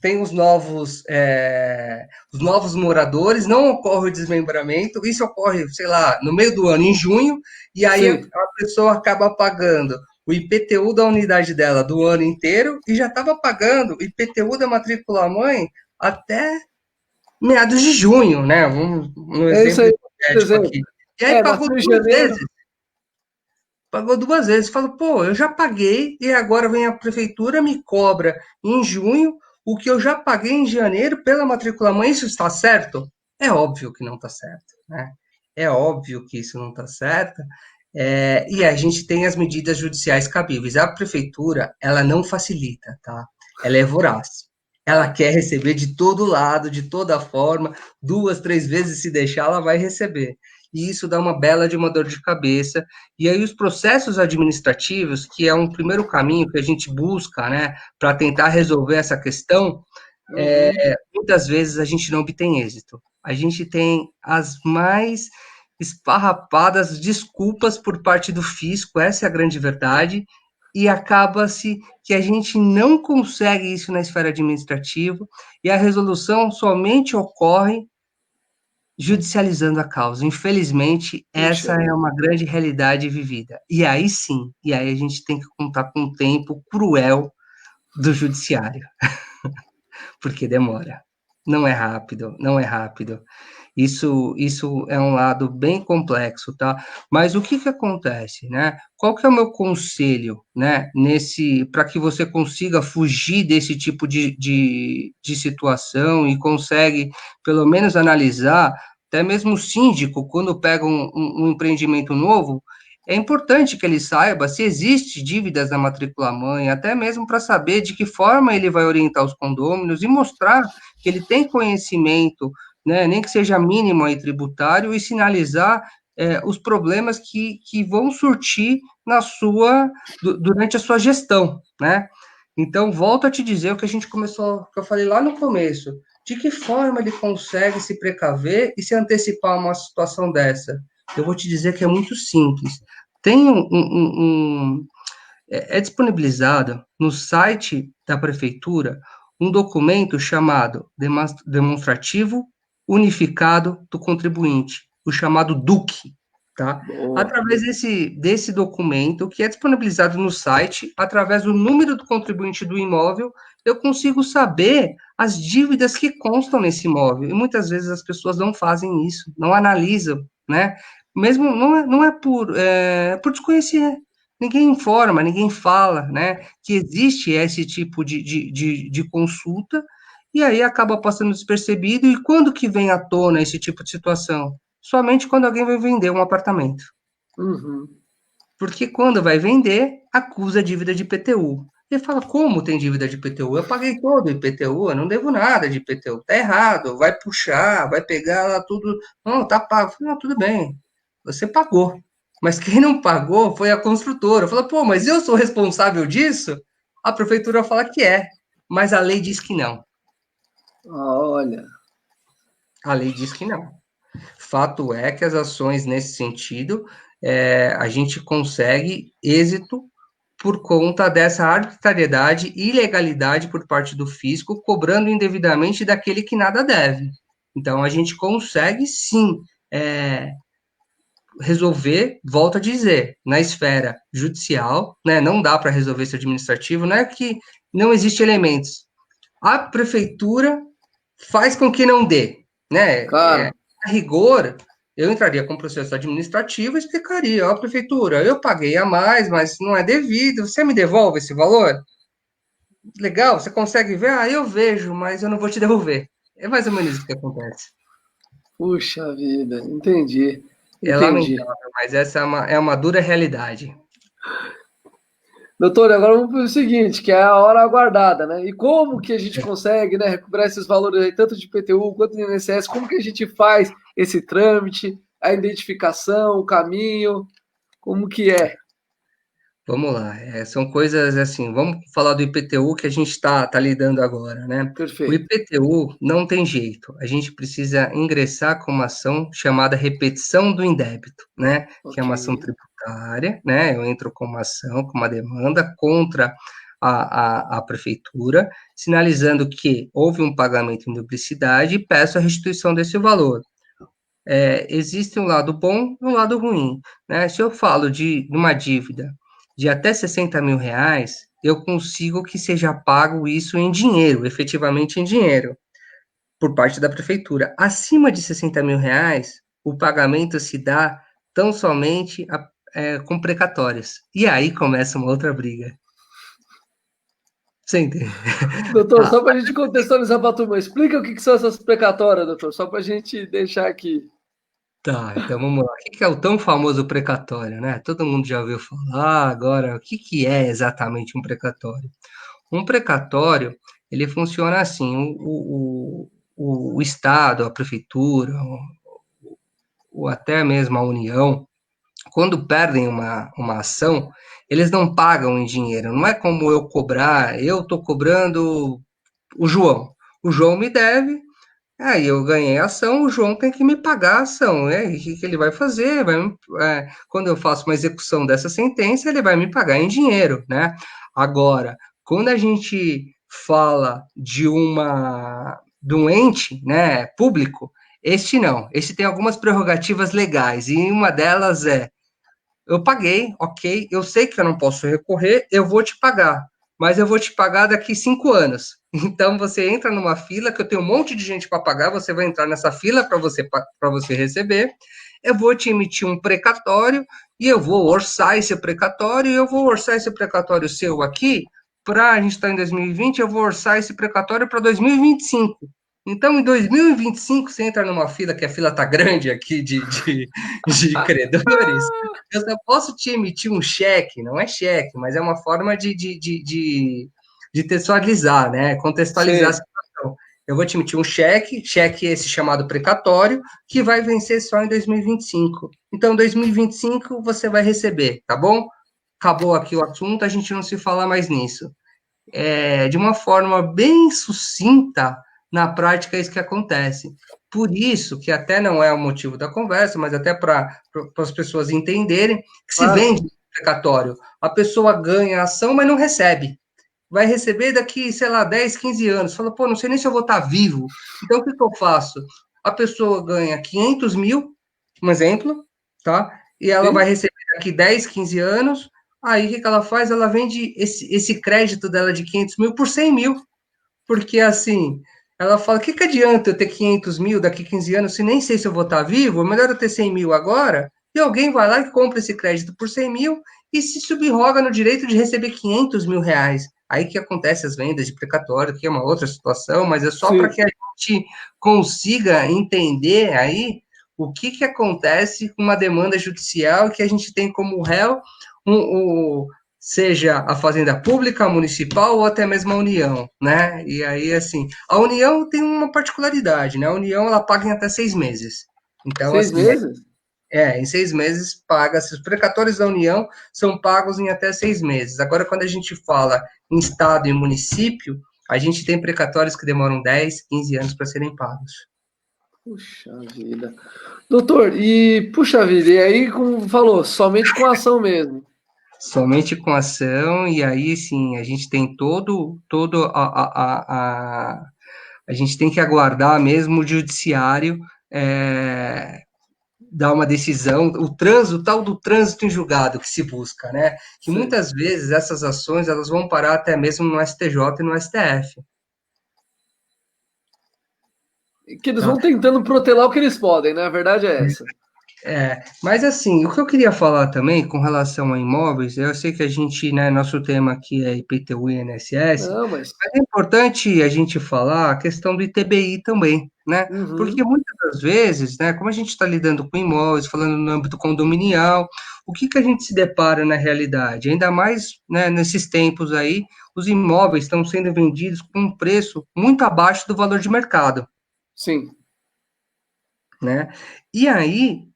tem os novos moradores, não ocorre o desmembramento, isso ocorre, sei lá, no meio do ano, em junho, e aí a Sim. pessoa acaba pagando o IPTU da unidade dela do ano inteiro e já estava pagando o IPTU da matrícula mãe até meados de junho, né? Um É isso exemplo aí, por hipotético exemplo. aqui. E aí pagou Nasceu em duas janeiro. vezes. Pagou duas vezes. Fala, pô, eu já paguei e agora vem a prefeitura me cobra em junho o que eu já paguei em janeiro pela matrícula mãe. Isso está certo? É óbvio que não está certo, né? É óbvio que isso não está certo. E a gente tem as medidas judiciais cabíveis. A prefeitura, ela não facilita, tá? Ela é voraz. Ela quer receber de todo lado, de toda forma, duas, três vezes se deixar, ela vai receber. E isso dá uma bela de uma dor de cabeça. E aí os processos administrativos, que é um primeiro caminho que a gente busca, né, para tentar resolver essa questão, Uhum. muitas vezes a gente não obtém êxito. A gente tem as mais esfarrapadas desculpas por parte do fisco, essa é a grande verdade, e acaba-se que a gente não consegue isso na esfera administrativa, e a resolução somente ocorre judicializando a causa. Infelizmente, Puxa essa é vida. uma grande realidade vivida. E aí sim, e aí a gente tem que contar com um tempo cruel do judiciário, porque demora. Não é rápido, não é rápido. Isso é um lado bem complexo, tá? Mas o que que acontece, né? Qual que é o meu conselho, né? Para que você consiga fugir desse tipo de situação e consegue, pelo menos, analisar, até mesmo o síndico, quando pega um empreendimento novo, é importante que ele saiba se existe dívidas na matrícula mãe, até mesmo para saber de que forma ele vai orientar os condôminos e mostrar que ele tem conhecimento, né, nem que seja mínimo aí tributário, e sinalizar os problemas que vão surtir durante a sua gestão, né? Então, volto a te dizer o que a gente começou, que eu falei lá no começo. De que forma ele consegue se precaver e se antecipar a uma situação dessa? Eu vou te dizer que é muito simples. Tem é disponibilizado no site da prefeitura um documento chamado Demonstrativo Unificado do Contribuinte, o chamado DUC, tá? Boa. Através desse documento, que é disponibilizado no site, através do número do contribuinte do imóvel, eu consigo saber as dívidas que constam nesse imóvel. E muitas vezes as pessoas não fazem isso, não analisam, né? Mesmo não é por desconhecer, ninguém informa, ninguém fala, né, que existe esse tipo de consulta, e aí acaba passando despercebido, e quando que vem à tona esse tipo de situação? Somente quando alguém vai vender um apartamento. Uhum. Porque quando vai vender, acusa dívida de IPTU. Ele fala, como tem dívida de IPTU? Eu paguei todo o IPTU, eu não devo nada de IPTU. Tá errado, vai puxar, vai pegar lá tudo. Não, tá pago. Não, tudo bem, você pagou. Mas quem não pagou foi a construtora. Fala, pô, mas eu sou responsável disso? A prefeitura fala que é, mas a lei diz que não. Olha. A lei diz que não. Fato é que as ações nesse sentido, a gente consegue êxito por conta dessa arbitrariedade e ilegalidade por parte do fisco, cobrando indevidamente daquele que nada deve. Então, a gente consegue, sim, resolver, volto a dizer, na esfera judicial, né, não dá para resolver isso administrativo, não é que não existe elementos. A prefeitura faz com que não dê, né? Cara, A rigor, eu entraria com processo administrativo e explicaria, ó, prefeitura, eu paguei a mais, mas não é devido, você me devolve esse valor? Legal, você consegue ver? Ah, eu vejo, mas eu não vou te devolver. É mais ou menos isso que acontece. puxa vida, entendi, É entendi. lamentável, mas essa é uma dura realidade. Doutor, agora vamos para o seguinte, que é a hora aguardada, né? E como que a gente consegue, né, recuperar esses valores aí, tanto de IPTU quanto de INSS? Como que a gente faz esse trâmite, a identificação, o caminho? Como que é? Vamos lá, são coisas assim, vamos falar do IPTU que a gente está lidando agora, né? O Perfeito. IPTU não tem jeito, a gente precisa ingressar com uma ação chamada repetição do indébito, né? Que é Ok. uma ação tributária, né? Eu entro com uma ação, com uma demanda contra a prefeitura, sinalizando que houve um pagamento em duplicidade e peço a restituição desse valor. Existe um lado bom e um lado ruim, né? Se eu falo de uma dívida de até 60 mil reais, eu consigo que seja pago isso em dinheiro, efetivamente em dinheiro, por parte da prefeitura. Acima de 60 mil reais, o pagamento se dá tão somente com precatórios. E aí começa uma outra briga. Você entende? Doutor, só para a gente contextualizar para a turma, explica o que que são essas precatórias, doutor, só para a gente deixar aqui. Tá, então vamos lá. O que é o tão famoso precatório, né? Todo mundo já ouviu falar, agora, o que é exatamente um precatório? Um precatório, ele funciona assim, o Estado, a prefeitura, ou até mesmo a União, quando perdem uma ação, eles não pagam em dinheiro, não é como eu cobrar, eu estou cobrando o João. O João me deve, aí eu ganhei a ação, o João tem que me pagar a ação, né? E o que ele vai fazer? Quando eu faço uma execução dessa sentença, ele vai me pagar em dinheiro, né? Agora, quando a gente fala de um ente, né, público, este não. Este tem algumas prerrogativas legais, e uma delas é eu paguei, ok, eu sei que eu não posso recorrer, eu vou te pagar, mas eu vou te pagar daqui 5 anos. Então você entra numa fila que eu tenho um monte de gente para pagar, você vai entrar nessa fila para você receber. Eu vou te emitir um precatório e eu vou orçar esse precatório e eu vou orçar esse precatório seu aqui para a gente estar em 2020, eu vou orçar esse precatório para 2025. Então, em 2025, você entra numa fila, que a fila está grande aqui de credores, eu só posso te emitir um cheque, não é cheque, mas é uma forma de textualizar, né? Contextualizar a Sim. situação. Eu vou te emitir um cheque esse chamado precatório, que vai vencer só em 2025. Então, em 2025 você vai receber, tá bom? Acabou aqui o assunto, a gente não se fala mais nisso. De uma forma bem sucinta, na prática é isso que acontece. Por isso, que até não é o motivo da conversa, mas até para as pessoas entenderem, que se Claro. vende precatório. A pessoa ganha a ação, mas não recebe. Vai receber daqui, sei lá, 10, 15 anos. Fala, pô, não sei nem se eu vou estar vivo. Então, o que que eu faço? A pessoa ganha 500 mil, um exemplo, tá? E ela vai Sim. receber daqui 10, 15 anos. Aí, o que que ela faz? Ela vende esse crédito dela de 500 mil por 100 mil. Porque, assim, ela fala, o que que adianta eu ter 500 mil daqui 15 anos, se nem sei se eu vou estar vivo? É melhor eu ter 100 mil agora. E alguém vai lá e compra esse crédito por 100 mil e se subroga no direito de receber 500 mil reais. Aí que acontece as vendas de precatório, que é uma outra situação, mas é só para Sim. que a gente consiga entender aí o que acontece com uma demanda judicial que a gente tem como réu, seja a fazenda pública, a municipal ou até mesmo a União, né? E aí, assim, a União tem uma particularidade, né? A União, ela paga em até 6 meses. Então, Seis assim, meses? em 6 meses paga-se. Os precatórios da União são pagos em até 6 meses. Agora, quando a gente fala em estado e município, a gente tem precatórios que demoram 10, 15 anos para serem pagos. Puxa vida. Doutor, e puxa vida, e aí, como falou, somente com ação mesmo. Somente com ação, e aí sim, a gente tem todo a gente tem que aguardar mesmo o judiciário dar uma decisão, o tal do trânsito em julgado que se busca, né? Que Sim. muitas vezes essas ações elas vão parar até mesmo no STJ e no STF. Que eles Tá? vão tentando protelar o que eles podem, né? A verdade é essa. Mas assim, o que eu queria falar também com relação a imóveis, eu sei que a gente, né, nosso tema aqui é IPTU e INSS, Não, mas. mas é importante a gente falar a questão do ITBI também, né? Porque Uhum. muitas das vezes, né, como a gente está lidando com imóveis, falando no âmbito condominial, o que a gente se depara na realidade? Ainda mais, né, nesses tempos aí, os imóveis estão sendo vendidos com um preço muito abaixo do valor de mercado. Sim. Né? E aí,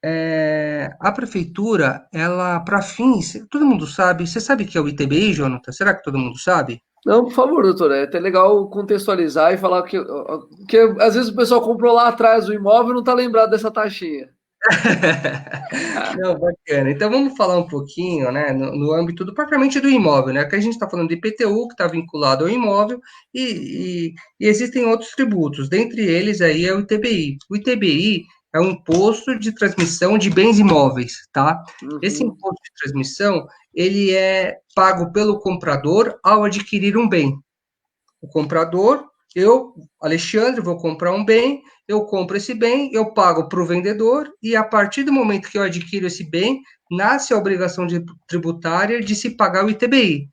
a prefeitura, ela, para fins, todo mundo sabe, você sabe o que é o ITBI, Jonathan? Será que todo mundo sabe? Não, por favor, doutor, é até legal contextualizar e falar que às vezes o pessoal comprou lá atrás o imóvel e não tá lembrado dessa taxinha. Não, bacana. Então vamos falar um pouquinho, né, no âmbito propriamente do imóvel, né? Que a gente está falando de IPTU, que está vinculado ao imóvel, e existem outros tributos, dentre eles aí é o ITBI. O ITBI é um imposto de transmissão de bens imóveis, tá? Esse Uhum. imposto de transmissão, ele é pago pelo comprador ao adquirir um bem. O comprador, eu, Alexandre, vou comprar um bem, eu compro esse bem, eu pago para o vendedor, e a partir do momento que eu adquiro esse bem, nasce a obrigação tributária de se pagar o ITBI,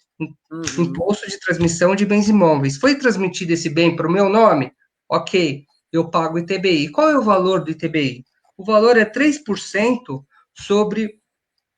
Uhum. Imposto de Transmissão de Bens Imóveis. Foi transmitido esse bem para o meu nome? Ok, eu pago o ITBI. Qual é o valor do ITBI? O valor é 3% sobre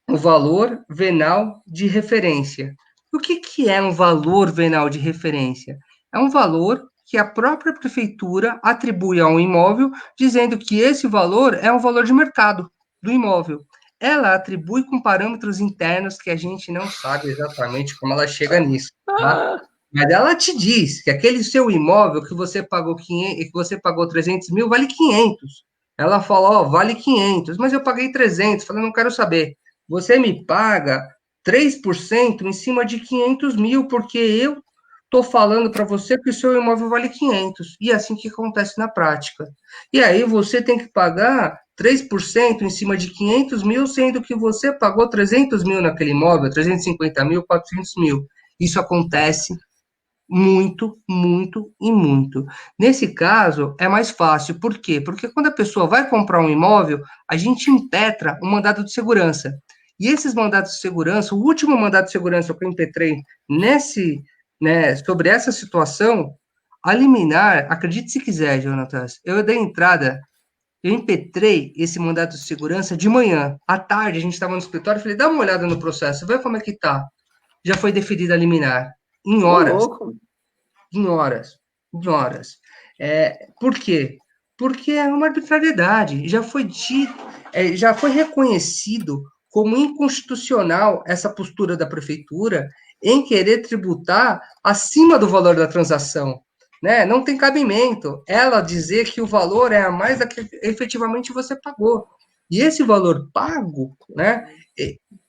o valor venal de referência. O que é um valor venal de referência? É um valor que a própria prefeitura atribui a um imóvel, dizendo que esse valor é um valor de mercado do imóvel. Ela atribui com parâmetros internos que a gente não sabe exatamente como ela chega nisso, tá? Ah, Mas ela te diz que aquele seu imóvel que você pagou 500, que você pagou 300 mil vale 500. Ela fala, ó, vale 500, mas eu paguei 300. Falei, não quero saber. Você me paga 3% em cima de 500 mil, porque eu estou falando para você que o seu imóvel vale 500. E é assim que acontece na prática. E aí você tem que pagar 3% em cima de 500 mil, sendo que você pagou 300 mil naquele imóvel, 350 mil, 400 mil. Isso acontece muito, muito e muito. Nesse caso, é mais fácil. Por quê? Porque quando a pessoa vai comprar um imóvel, a gente impetra um mandado de segurança. E esses mandados de segurança, o último mandado de segurança que eu impetrei sobre essa situação, a liminar, acredite se quiser, Jonatas, eu dei entrada, eu impetrei esse mandado de segurança de manhã. À tarde, a gente estava no escritório, falei, dá uma olhada no processo, vê como é que tá. Já foi deferida a liminar, em ô horas louco. em horas, em horas. Por quê? Porque é uma arbitrariedade. Já foi reconhecido como inconstitucional essa postura da prefeitura em querer tributar acima do valor da transação. Né? Não tem cabimento ela dizer que o valor é a mais da que efetivamente você pagou. E esse valor pago, né,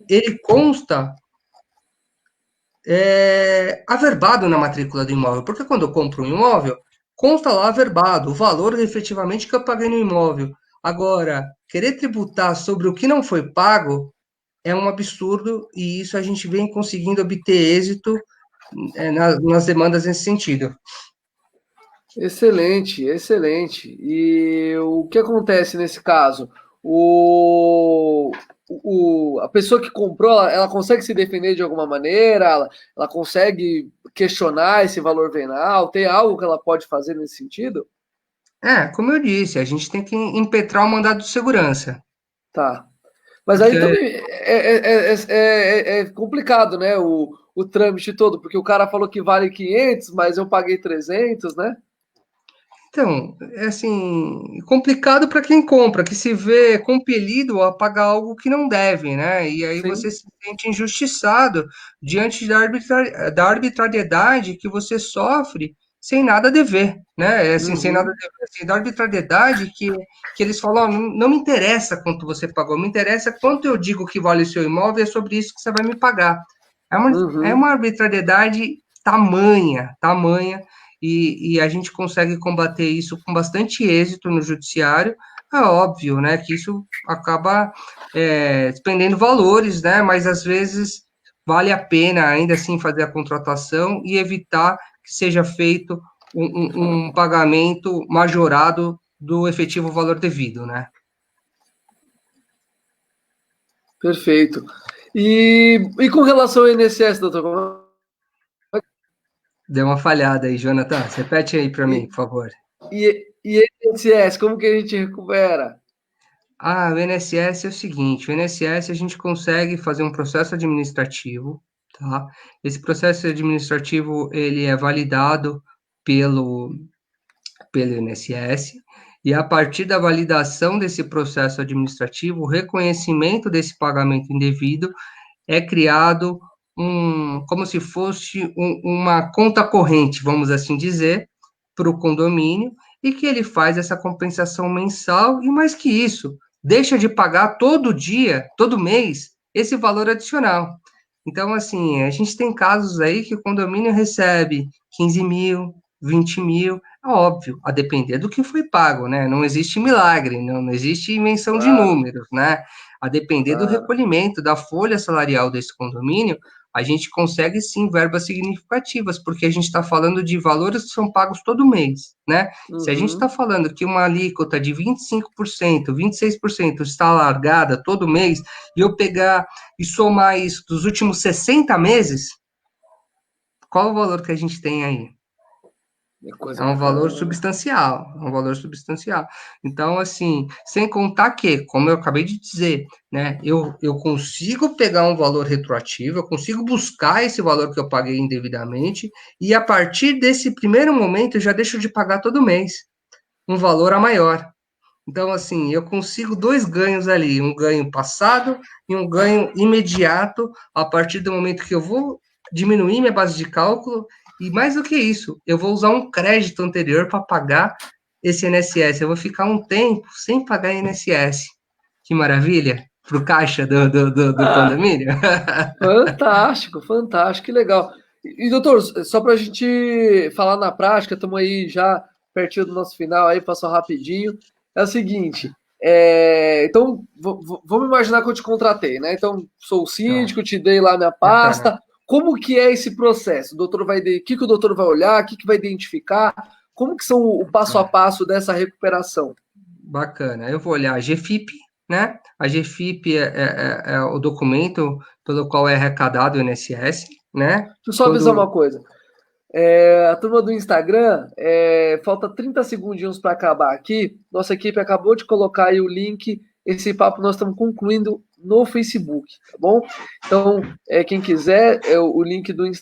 ele consta averbado na matrícula do imóvel, porque quando eu compro um imóvel, consta lá averbado o valor efetivamente que eu paguei no imóvel. Agora, querer tributar sobre o que não foi pago é um absurdo e isso a gente vem conseguindo obter êxito nas demandas nesse sentido. Excelente, excelente. E o que acontece nesse caso? O... a pessoa que comprou, ela consegue se defender de alguma maneira? Ela consegue questionar esse valor venal? Tem algo que ela pode fazer nesse sentido? Como eu disse, a gente tem que impetrar o mandado de segurança, Tá. Mas aí porque também é complicado, né? O trâmite todo, porque o cara falou que vale 500, mas eu paguei 300, né? então, é assim, complicado para quem compra, que se vê compelido a pagar algo que não deve, né? E aí você Sim. se sente injustiçado diante da arbitrariedade que você sofre sem nada dever, né? É assim, sem nada Uhum. dever, assim, da arbitrariedade que eles falam, ó, não me interessa quanto você pagou, me interessa quanto eu digo que vale o seu imóvel, é sobre isso que você vai me pagar. É Uhum. uma arbitrariedade tamanha, tamanha, e a gente consegue combater isso com bastante êxito no judiciário. É óbvio, né, que isso acaba despendendo valores, né, mas às vezes vale a pena ainda assim fazer a contratação e evitar que seja feito um pagamento majorado do efetivo valor devido, né? Perfeito. E com relação ao INSS, doutor? Deu uma falhada aí, Jonathan. Repete aí para mim, E, por favor. e INSS, como que a gente recupera? O INSS é o seguinte, o INSS a gente consegue fazer um processo administrativo, tá? Esse processo administrativo, ele é validado pelo, pelo INSS, e a partir da validação desse processo administrativo, o reconhecimento desse pagamento indevido, é criado como se fosse uma conta corrente, vamos assim dizer, para o condomínio, e que ele faz essa compensação mensal, e mais que isso, deixa de pagar todo dia, todo mês, esse valor adicional. Então, assim, a gente tem casos aí que o condomínio recebe 15 mil, 20 mil, é óbvio, a depender do que foi pago, né? Não existe milagre, não existe invenção de Claro, números, né? A depender do claro. recolhimento da folha salarial desse condomínio, a gente consegue sim verbas significativas, porque a gente está falando de valores que são pagos todo mês, né? Se a gente está Uhum. falando que uma alíquota de 25%, 26% está largada todo mês, e eu pegar e somar isso dos últimos 60 meses, qual o valor que a gente tem aí? É É coisa um pra valor caramba, né? substancial, é um valor substancial. Então, assim, sem contar que, como eu acabei de dizer, né, eu consigo pegar um valor retroativo, eu consigo buscar esse valor que eu paguei indevidamente, e a partir desse primeiro momento eu já deixo de pagar todo mês um valor a maior. Então, assim, eu consigo dois ganhos ali, um ganho passado e um ganho imediato a partir do momento que eu vou diminuir minha base de cálculo e mais do que isso, eu vou usar um crédito anterior para pagar esse INSS. Eu vou ficar um tempo sem pagar INSS. Que maravilha! Para o caixa do Ah, condomínio. fantástico, fantástico, que legal. Doutor, só para a gente falar na prática, estamos aí já pertinho do nosso final, aí passou rapidinho. É o seguinte, então vamos imaginar que eu te contratei, né? Então, sou o Tá, síndico, te dei lá minha bacana, pasta. Como que é esse processo? O doutor o que que o doutor vai olhar, o que que vai identificar? Como que são o passo a tá. passo dessa recuperação? Bacana. Eu vou olhar a GFIP, né? A GFIP é o documento pelo qual é arrecadado o INSS, né? Deixa eu só avisar uma Quando. coisa. A turma do Instagram, falta 30 segundinhos para acabar aqui. Nossa equipe acabou de colocar aí o link. Esse papo nós estamos concluindo no Facebook, tá bom? Então, quem quiser, o link do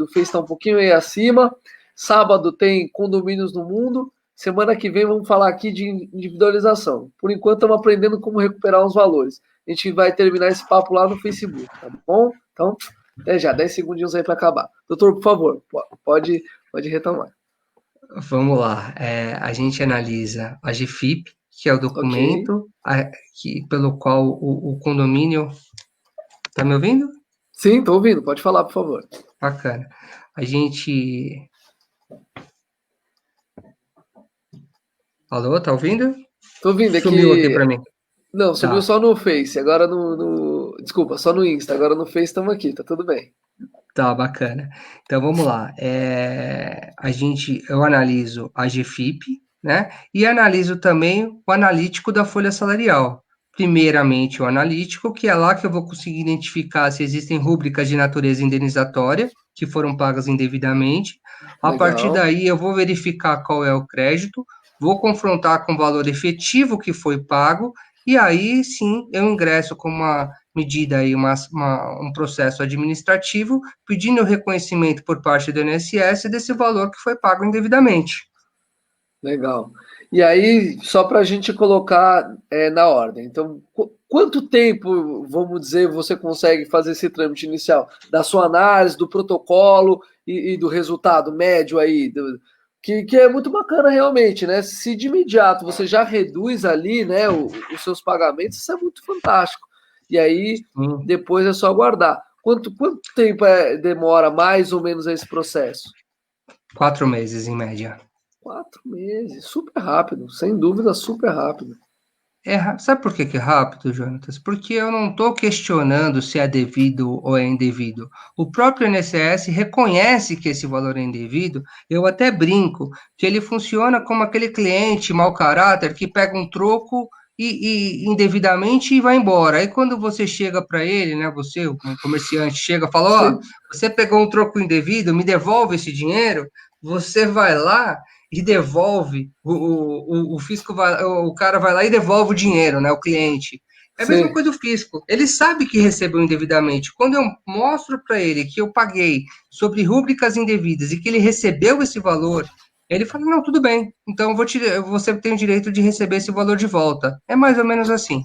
Face está um pouquinho aí acima. Sábado tem condomínios no mundo. Semana que vem vamos falar aqui de individualização. Por enquanto, estamos aprendendo como recuperar os valores. A gente vai terminar esse papo lá no Facebook, tá bom? Então, até já, 10 segundinhos aí para acabar. Doutor, por favor, pode retomar. Vamos lá. A gente analisa a GFIP, que é o Ok. documento pelo qual o condomínio. Tá me ouvindo? Sim, tô ouvindo, pode falar, por favor. Bacana. A gente. Alô, tá ouvindo? Tô ouvindo, é Sumiu aqui que. para mim. Não, subiu Tá. só no Face, agora Desculpa, só no Insta, agora no Face estamos aqui, tá tudo bem. Tá, bacana. Então vamos lá. Eu analiso a GFIP, né? E analiso também o analítico da folha salarial. primeiramente o analítico, que é lá que eu vou conseguir identificar se existem rúbricas de natureza indenizatória que foram pagas indevidamente. A partir Legal. daí, eu vou verificar qual é o crédito, vou confrontar com o valor efetivo que foi pago, e aí sim eu ingresso com uma medida aí, um processo administrativo, pedindo o reconhecimento por parte do INSS desse valor que foi pago indevidamente. Legal. E aí, só para a gente colocar na ordem. Então, quanto tempo, vamos dizer, você consegue fazer esse trâmite inicial? Da sua análise, do protocolo e do resultado médio aí, que é muito bacana realmente, né? Se de imediato você já reduz ali, né, os seus pagamentos, isso é muito fantástico. E aí, Sim. depois é só aguardar. Quanto tempo demora mais ou menos esse processo? 4 meses, em média. 4 meses, super rápido, sem dúvida, super rápido. Sabe por que que é rápido, Jonatas? Porque eu não estou questionando se é devido ou é indevido. O próprio INSS reconhece que esse valor é indevido. Eu até brinco que ele funciona como aquele cliente mau caráter que pega um troco e indevidamente e vai embora. Aí quando você chega para ele, né, você, o comerciante, chega e fala, ó, Sim, você pegou um troco indevido, me devolve esse dinheiro. Você vai lá e devolve, o fisco vai, o cara vai lá e devolve o dinheiro, né, o cliente. É a mesma sim. coisa do fisco. Ele sabe que recebeu indevidamente. Quando eu mostro para ele que eu paguei sobre rúbricas indevidas e que ele recebeu esse valor, ele fala: não, tudo bem, então você tem o direito de receber esse valor de volta. É mais ou menos assim.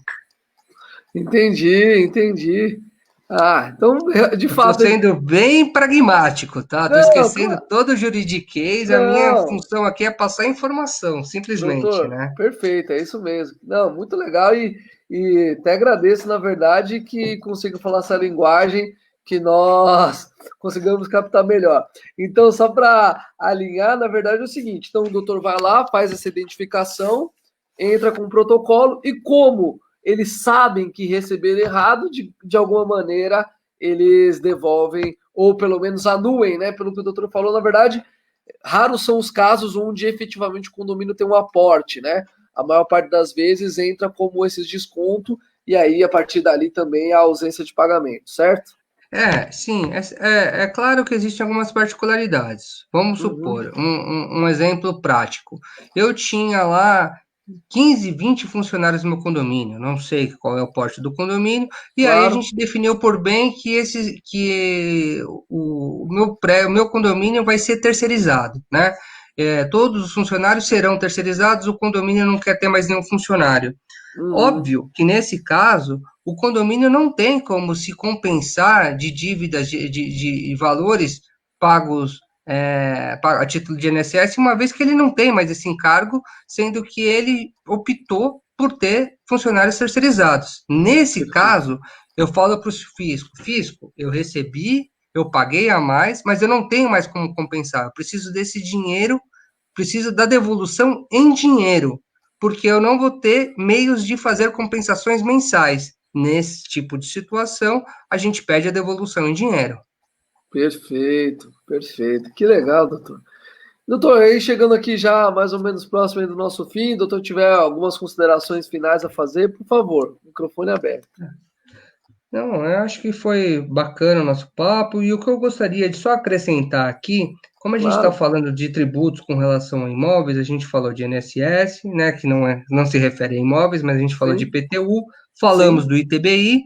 Entendi, entendi. Ah, então, de Eu estou fato, sendo bem pragmático, tá? Estou não, esquecendo claro, todo o juridiquês. A minha não, função aqui é passar informação, simplesmente, doutor, né? perfeito, é isso mesmo. Não, muito legal e até agradeço, na verdade, que consigo falar essa linguagem que nós consigamos captar melhor. Então, só para alinhar, na verdade é o seguinte: então o doutor vai lá, faz essa identificação, entra com o protocolo e como eles sabem que receberam errado, de alguma maneira eles devolvem ou pelo menos anuem, né? Pelo que o doutor falou, na verdade, raros são os casos onde efetivamente o condomínio tem um aporte, né? A maior parte das vezes entra como esse desconto e aí a partir dali também a ausência de pagamento, certo? Sim, é claro que existem algumas particularidades. Vamos Uhum, supor, um exemplo prático. Eu tinha lá 15, 20 funcionários no meu condomínio, não sei qual é o porte do condomínio, e aí a claro. gente definiu por bem que o meu condomínio vai ser terceirizado, né? Todos os funcionários serão terceirizados, o condomínio não quer ter mais nenhum funcionário. Uhum, Óbvio que nesse caso, o condomínio não tem como se compensar de dívidas de valores pagos a título de INSS, uma vez que ele não tem mais esse encargo, sendo que ele optou por ter funcionários terceirizados. Nesse perfeito. caso, eu falo para o fisco, eu recebi, eu paguei a mais, mas eu não tenho mais como compensar. Eu preciso desse dinheiro, preciso da devolução em dinheiro, porque eu não vou ter meios de fazer compensações mensais. Nesse tipo de situação, a gente pede a devolução em dinheiro. Perfeito, perfeito. Que legal, doutor. Doutor, aí chegando aqui já mais ou menos próximo aí do nosso fim, doutor, tiver algumas considerações finais a fazer, por favor, microfone aberto. Não, eu acho que foi bacana o nosso papo, e o que eu gostaria de só acrescentar aqui, como a gente está Claro, falando de tributos com relação a imóveis, a gente falou de INSS, né, que não se refere a imóveis, mas a gente falou de sim, IPTU, falamos sim. do ITBI,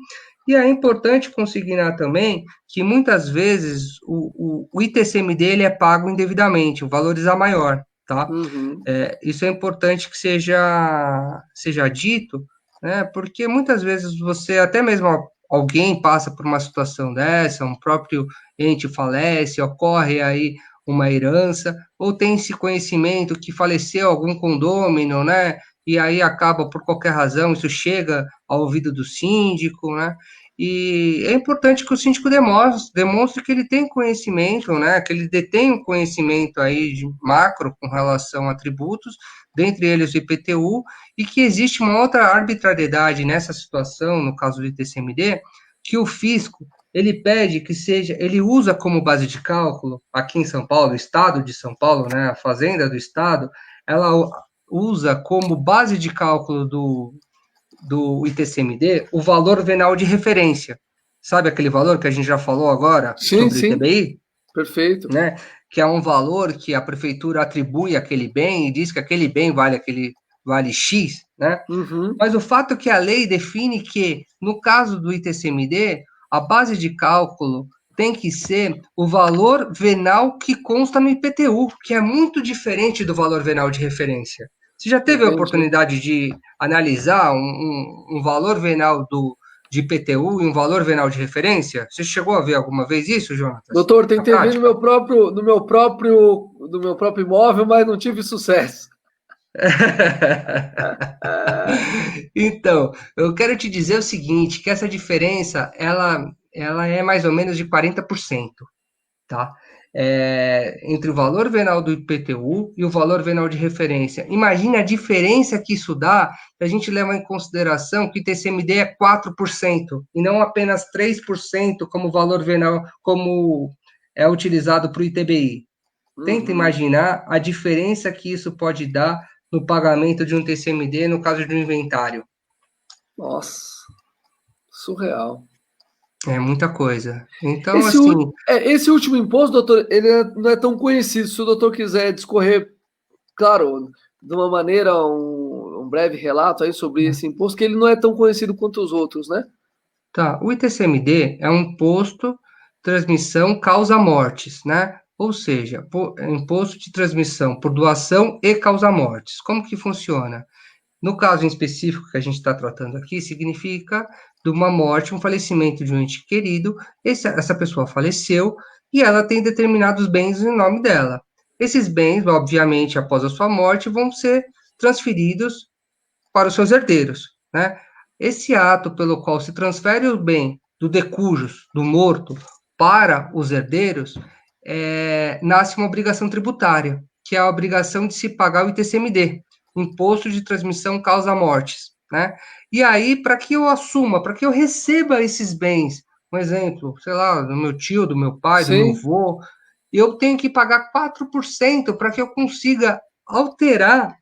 e é importante consignar também que muitas vezes o ITCMD ele é pago indevidamente, o valorizar maior, tá? Uhum. Isso é importante que seja dito, né, porque muitas vezes você, até mesmo alguém passa por uma situação dessa, um próprio ente falece, ocorre aí uma herança, ou tem esse conhecimento que faleceu algum condômino, né? E aí acaba, por qualquer razão, isso chega ao ouvido do síndico, né? E é importante que o síndico demonstre que ele tem conhecimento, né? Que ele detém um conhecimento aí de macro com relação a tributos, dentre eles o IPTU, e que existe uma outra arbitrariedade nessa situação, no caso do ITCMD, que o fisco ele pede que seja, ele usa como base de cálculo, aqui em São Paulo, o estado de São Paulo, né, a fazenda do estado, ela usa como base de cálculo do ITCMD o valor venal de referência. Sabe aquele valor que a gente já falou agora Sim, sobre o sim, ITBI? perfeito. Né? Que é um valor que a prefeitura atribui àquele bem e diz que aquele bem vale X, né? Uhum. Mas o fato é que a lei define que, no caso do ITCMD, a base de cálculo tem que ser o valor venal que consta no IPTU, que é muito diferente do valor venal de referência. Você já teve a Entendi. oportunidade de analisar um valor venal de IPTU e um valor venal de referência? Você chegou a ver alguma vez isso, Jonatas? Doutor, Na tentei ver prática? no meu próprio imóvel, mas não tive sucesso. Então, eu quero te dizer o seguinte, que essa diferença, ela é mais ou menos de 40%, tá? Entre o valor venal do IPTU e o valor venal de referência. Imagine a diferença que isso dá se a gente leva em consideração que o TCMD é 4% e não apenas 3% como valor venal, como é utilizado para o ITBI. Tenta Uhum. imaginar a diferença que isso pode dar no pagamento de um TCMD no caso de um inventário. Nossa, surreal. É muita coisa. Então, Esse, assim, esse último imposto, doutor, não é tão conhecido. Se o doutor quiser discorrer, claro, de uma maneira, um breve relato aí sobre esse imposto, que ele não é tão conhecido quanto os outros, né? tá, o ITCMD é um imposto de transmissão causa-mortes, né? Ou seja, é imposto de transmissão por doação e causa-mortes. Como que funciona? No caso em específico que a gente está tratando aqui, significa de uma morte, um falecimento de um ente querido, essa pessoa faleceu e ela tem determinados bens em nome dela. Esses bens, obviamente, após a sua morte, vão ser transferidos para os seus herdeiros, né? Esse ato pelo qual se transfere o bem do decujus, do morto, para os herdeiros, nasce uma obrigação tributária, que é a obrigação de se pagar o ITCMD, Imposto de Transmissão Causa-Mortes, né? E aí, para que eu assuma, para que eu receba esses bens, um exemplo, sei lá, do meu tio, do meu pai, do meu Sim. avô, eu tenho que pagar 4% para que eu consiga alterar,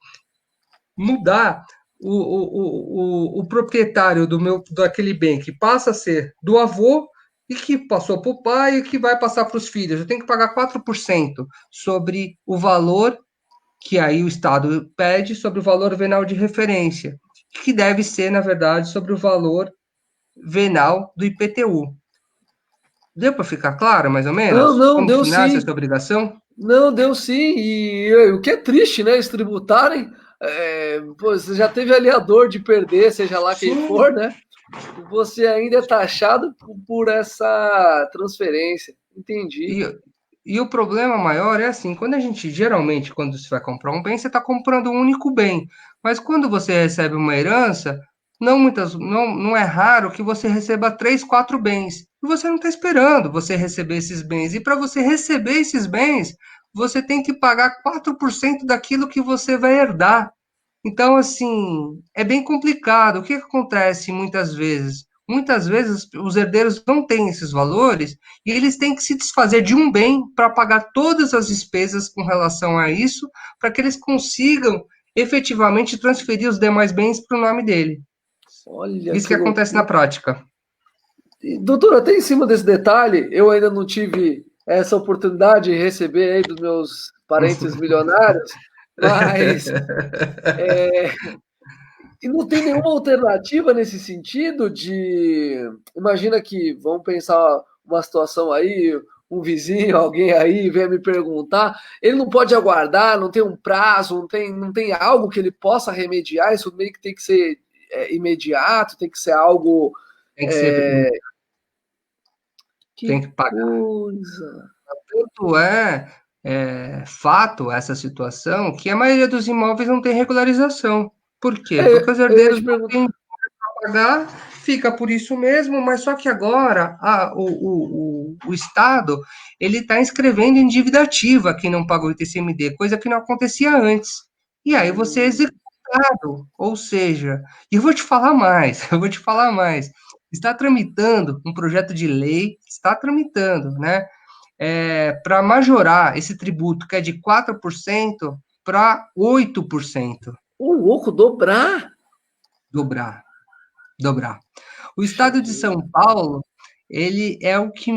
mudar o proprietário daquele bem, que passa a ser do avô e que passou para o pai e que vai passar para os filhos. Eu tenho que pagar 4% sobre o valor que aí o Estado pede sobre o valor venal de referência, que deve ser, na verdade, sobre o valor venal do IPTU. Deu para ficar claro, mais ou Não, menos, não, como deu que nasce sim. essa obrigação? Não, deu sim. E o que é triste, né? Eles tributarem. Pô, você já teve ali a dor de perder, seja lá quem Sim. for, né? E você ainda é taxado por essa transferência. Entendi. E, e o problema maior é assim, quando a gente, geralmente, quando você vai comprar um bem, você está comprando um único bem. Mas quando você recebe uma herança, não é raro que você receba três, quatro bens. E você não está esperando você receber esses bens. E para você receber esses bens, você tem que pagar 4% daquilo que você vai herdar. Então, assim, é bem complicado. O que acontece muitas vezes? Muitas vezes os herdeiros não têm esses valores e eles têm que se desfazer de um bem para pagar todas as despesas com relação a isso, para que eles consigam efetivamente transferir os demais bens para o nome dele. Olha Isso que que acontece na loucura. prática. E, doutor, até em cima desse detalhe, eu ainda não tive essa oportunidade de receber aí dos meus parentes milionários, mas e não tem nenhuma alternativa nesse sentido de. Imagina que, vamos pensar uma situação aí, um vizinho, alguém aí venha me perguntar, ele não pode aguardar, não tem um prazo, não tem algo que ele possa remediar, isso meio que tem que ser imediato, tem que ser algo. Tem que ser, é, tem Que que pagar. coisa! Tanto é fato essa situação que a maioria dos imóveis não tem regularização. Por quê? Porque os Eu ia herdeiros te não perguntar. têm pagar, fica por isso mesmo, mas só que agora o Estado ele está inscrevendo em dívida ativa quem não pagou o ITCMD, coisa que não acontecia antes. E aí você é executado, ou seja, e eu vou te falar mais, eu vou te falar mais. Está tramitando um projeto de lei, está tramitando, né? Para majorar esse tributo que é de 4% para 8%, O louco dobrar? dobrar. dobrar. O estado de São Paulo, ele é o que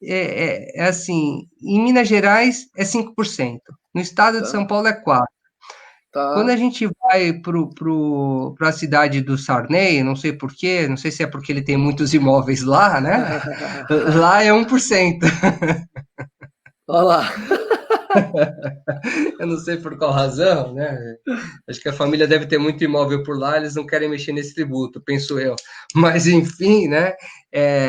é assim, em Minas Gerais é 5%, no estado de Tá, São Paulo é 4%. Quando a tá. gente vai para a cidade do Sarney, não sei por quê, não sei se é porque ele tem muitos imóveis lá, né? Lá é 1%. Olha lá. Eu não sei por qual razão, né? Acho que a família deve ter muito imóvel por lá, eles não querem mexer nesse tributo, penso eu. Mas, enfim, né?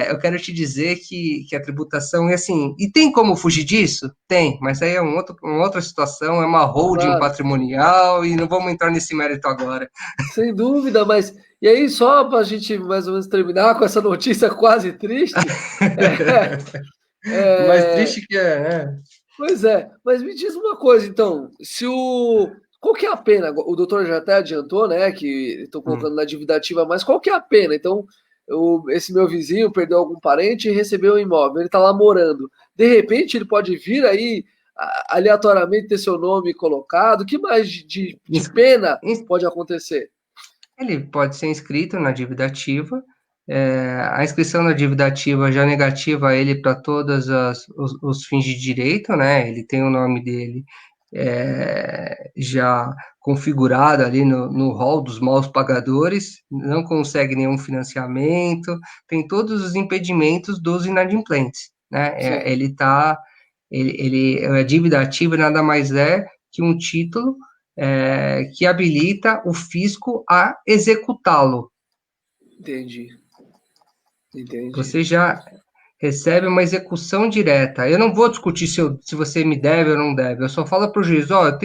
Eu quero te dizer que a tributação é assim. E tem como fugir disso? Tem, mas aí é uma outra situação, é uma holding Claro, patrimonial e não vamos entrar nesse mérito agora. sem dúvida, mas e aí, só para a gente mais ou menos terminar com essa notícia quase triste, é, Mais é, triste que é, né? pois é, mas me diz uma coisa, então, se o. Qual que é a pena? O doutor já até adiantou, né, que estou Hum. colocando na dívida ativa, mas qual que é a pena? Então, esse meu vizinho perdeu algum parente e recebeu um imóvel, ele está lá morando. De repente, ele pode vir aí aleatoriamente ter seu nome colocado. O que mais de Ins- pena ins- pode acontecer? Ele pode ser inscrito na dívida ativa. A inscrição na dívida ativa já negativa ele para todos os fins de direito, né? Ele tem o nome dele já configurado ali no rol dos maus pagadores, não consegue nenhum financiamento, tem todos os impedimentos dos inadimplentes, né? Sim. A dívida ativa nada mais é que um título que habilita o fisco a executá-lo. Entendi, entendi. Você já recebe uma execução direta. Eu não vou discutir se você me deve ou não deve. Eu só falo para o juiz, ó, eu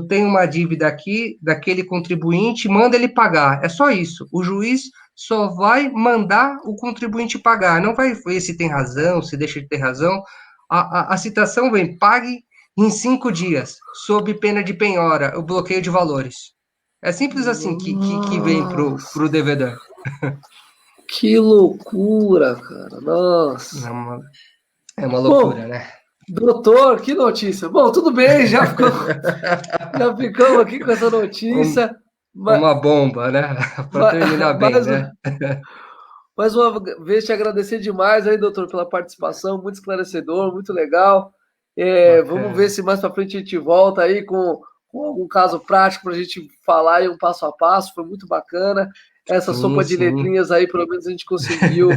tenho uma dívida aqui daquele contribuinte, manda ele pagar. É só isso. O juiz só vai mandar o contribuinte pagar. Não vai ver se tem razão, se deixa de ter razão. A citação vem, pague em 5 dias, sob pena de penhora, o bloqueio de valores. É simples assim que vem para Nossa, o devedor. que loucura, cara. É Nossa. uma, é uma Bom, loucura, né? doutor, que notícia. Bom, tudo bem, já ficamos aqui com essa Um- notícia. uma bomba, né? Para Ma- terminar bem, Mais, né? mais uma vez te agradecer demais aí, doutor, pela participação, muito esclarecedor, muito legal. Vamos ver Bacana. se mais para frente a gente volta aí com algum caso prático para a gente falar aí um passo a passo. Foi muito bacana. Essa Sim, sopa de sim. letrinhas aí, pelo menos a gente conseguiu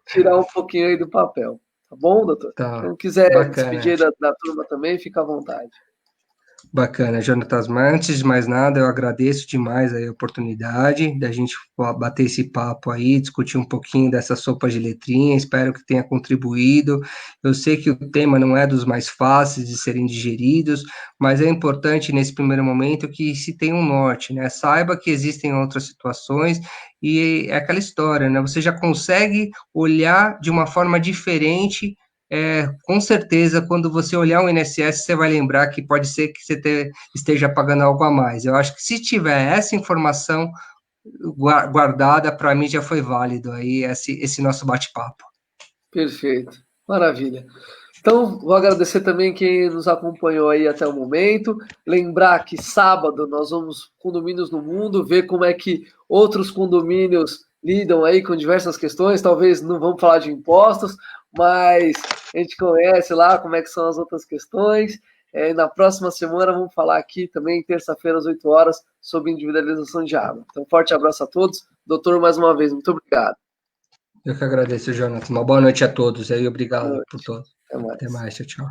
tirar um pouquinho aí do papel. Tá bom, doutor? Tá. Quando quiser despedir Bacana. aí da turma também, fica à vontade. Bacana, Jonatas. Mas antes de mais nada, eu agradeço demais aí a oportunidade da gente bater esse papo aí, discutir um pouquinho dessa sopa de letrinha. Espero que tenha contribuído. Eu sei que o tema não é dos mais fáceis de serem digeridos, mas é importante nesse primeiro momento que se tenha um norte, né? Saiba que existem outras situações e é aquela história, né? Você já consegue olhar de uma forma diferente com certeza, quando você olhar o INSS, você vai lembrar que pode ser que você esteja pagando algo a mais. Eu acho que se tiver essa informação guardada, para mim já foi válido aí esse nosso bate-papo. Perfeito. Maravilha. Então, vou agradecer também quem nos acompanhou aí até o momento. Lembrar que sábado nós vamos Condomínios no Mundo, ver como é que outros condomínios lidam aí com diversas questões. Talvez não vamos falar de impostos, mas a gente conhece lá como é que são as outras questões. Na próxima semana vamos falar aqui também, terça-feira, às 8 horas, sobre individualização de água. Então, forte abraço a todos. Doutor, mais uma vez, muito obrigado. Eu que agradeço, Jonathan. Uma boa noite a todos aí, Boa obrigado por noite. tudo. Até Até mais. mais, tchau, tchau.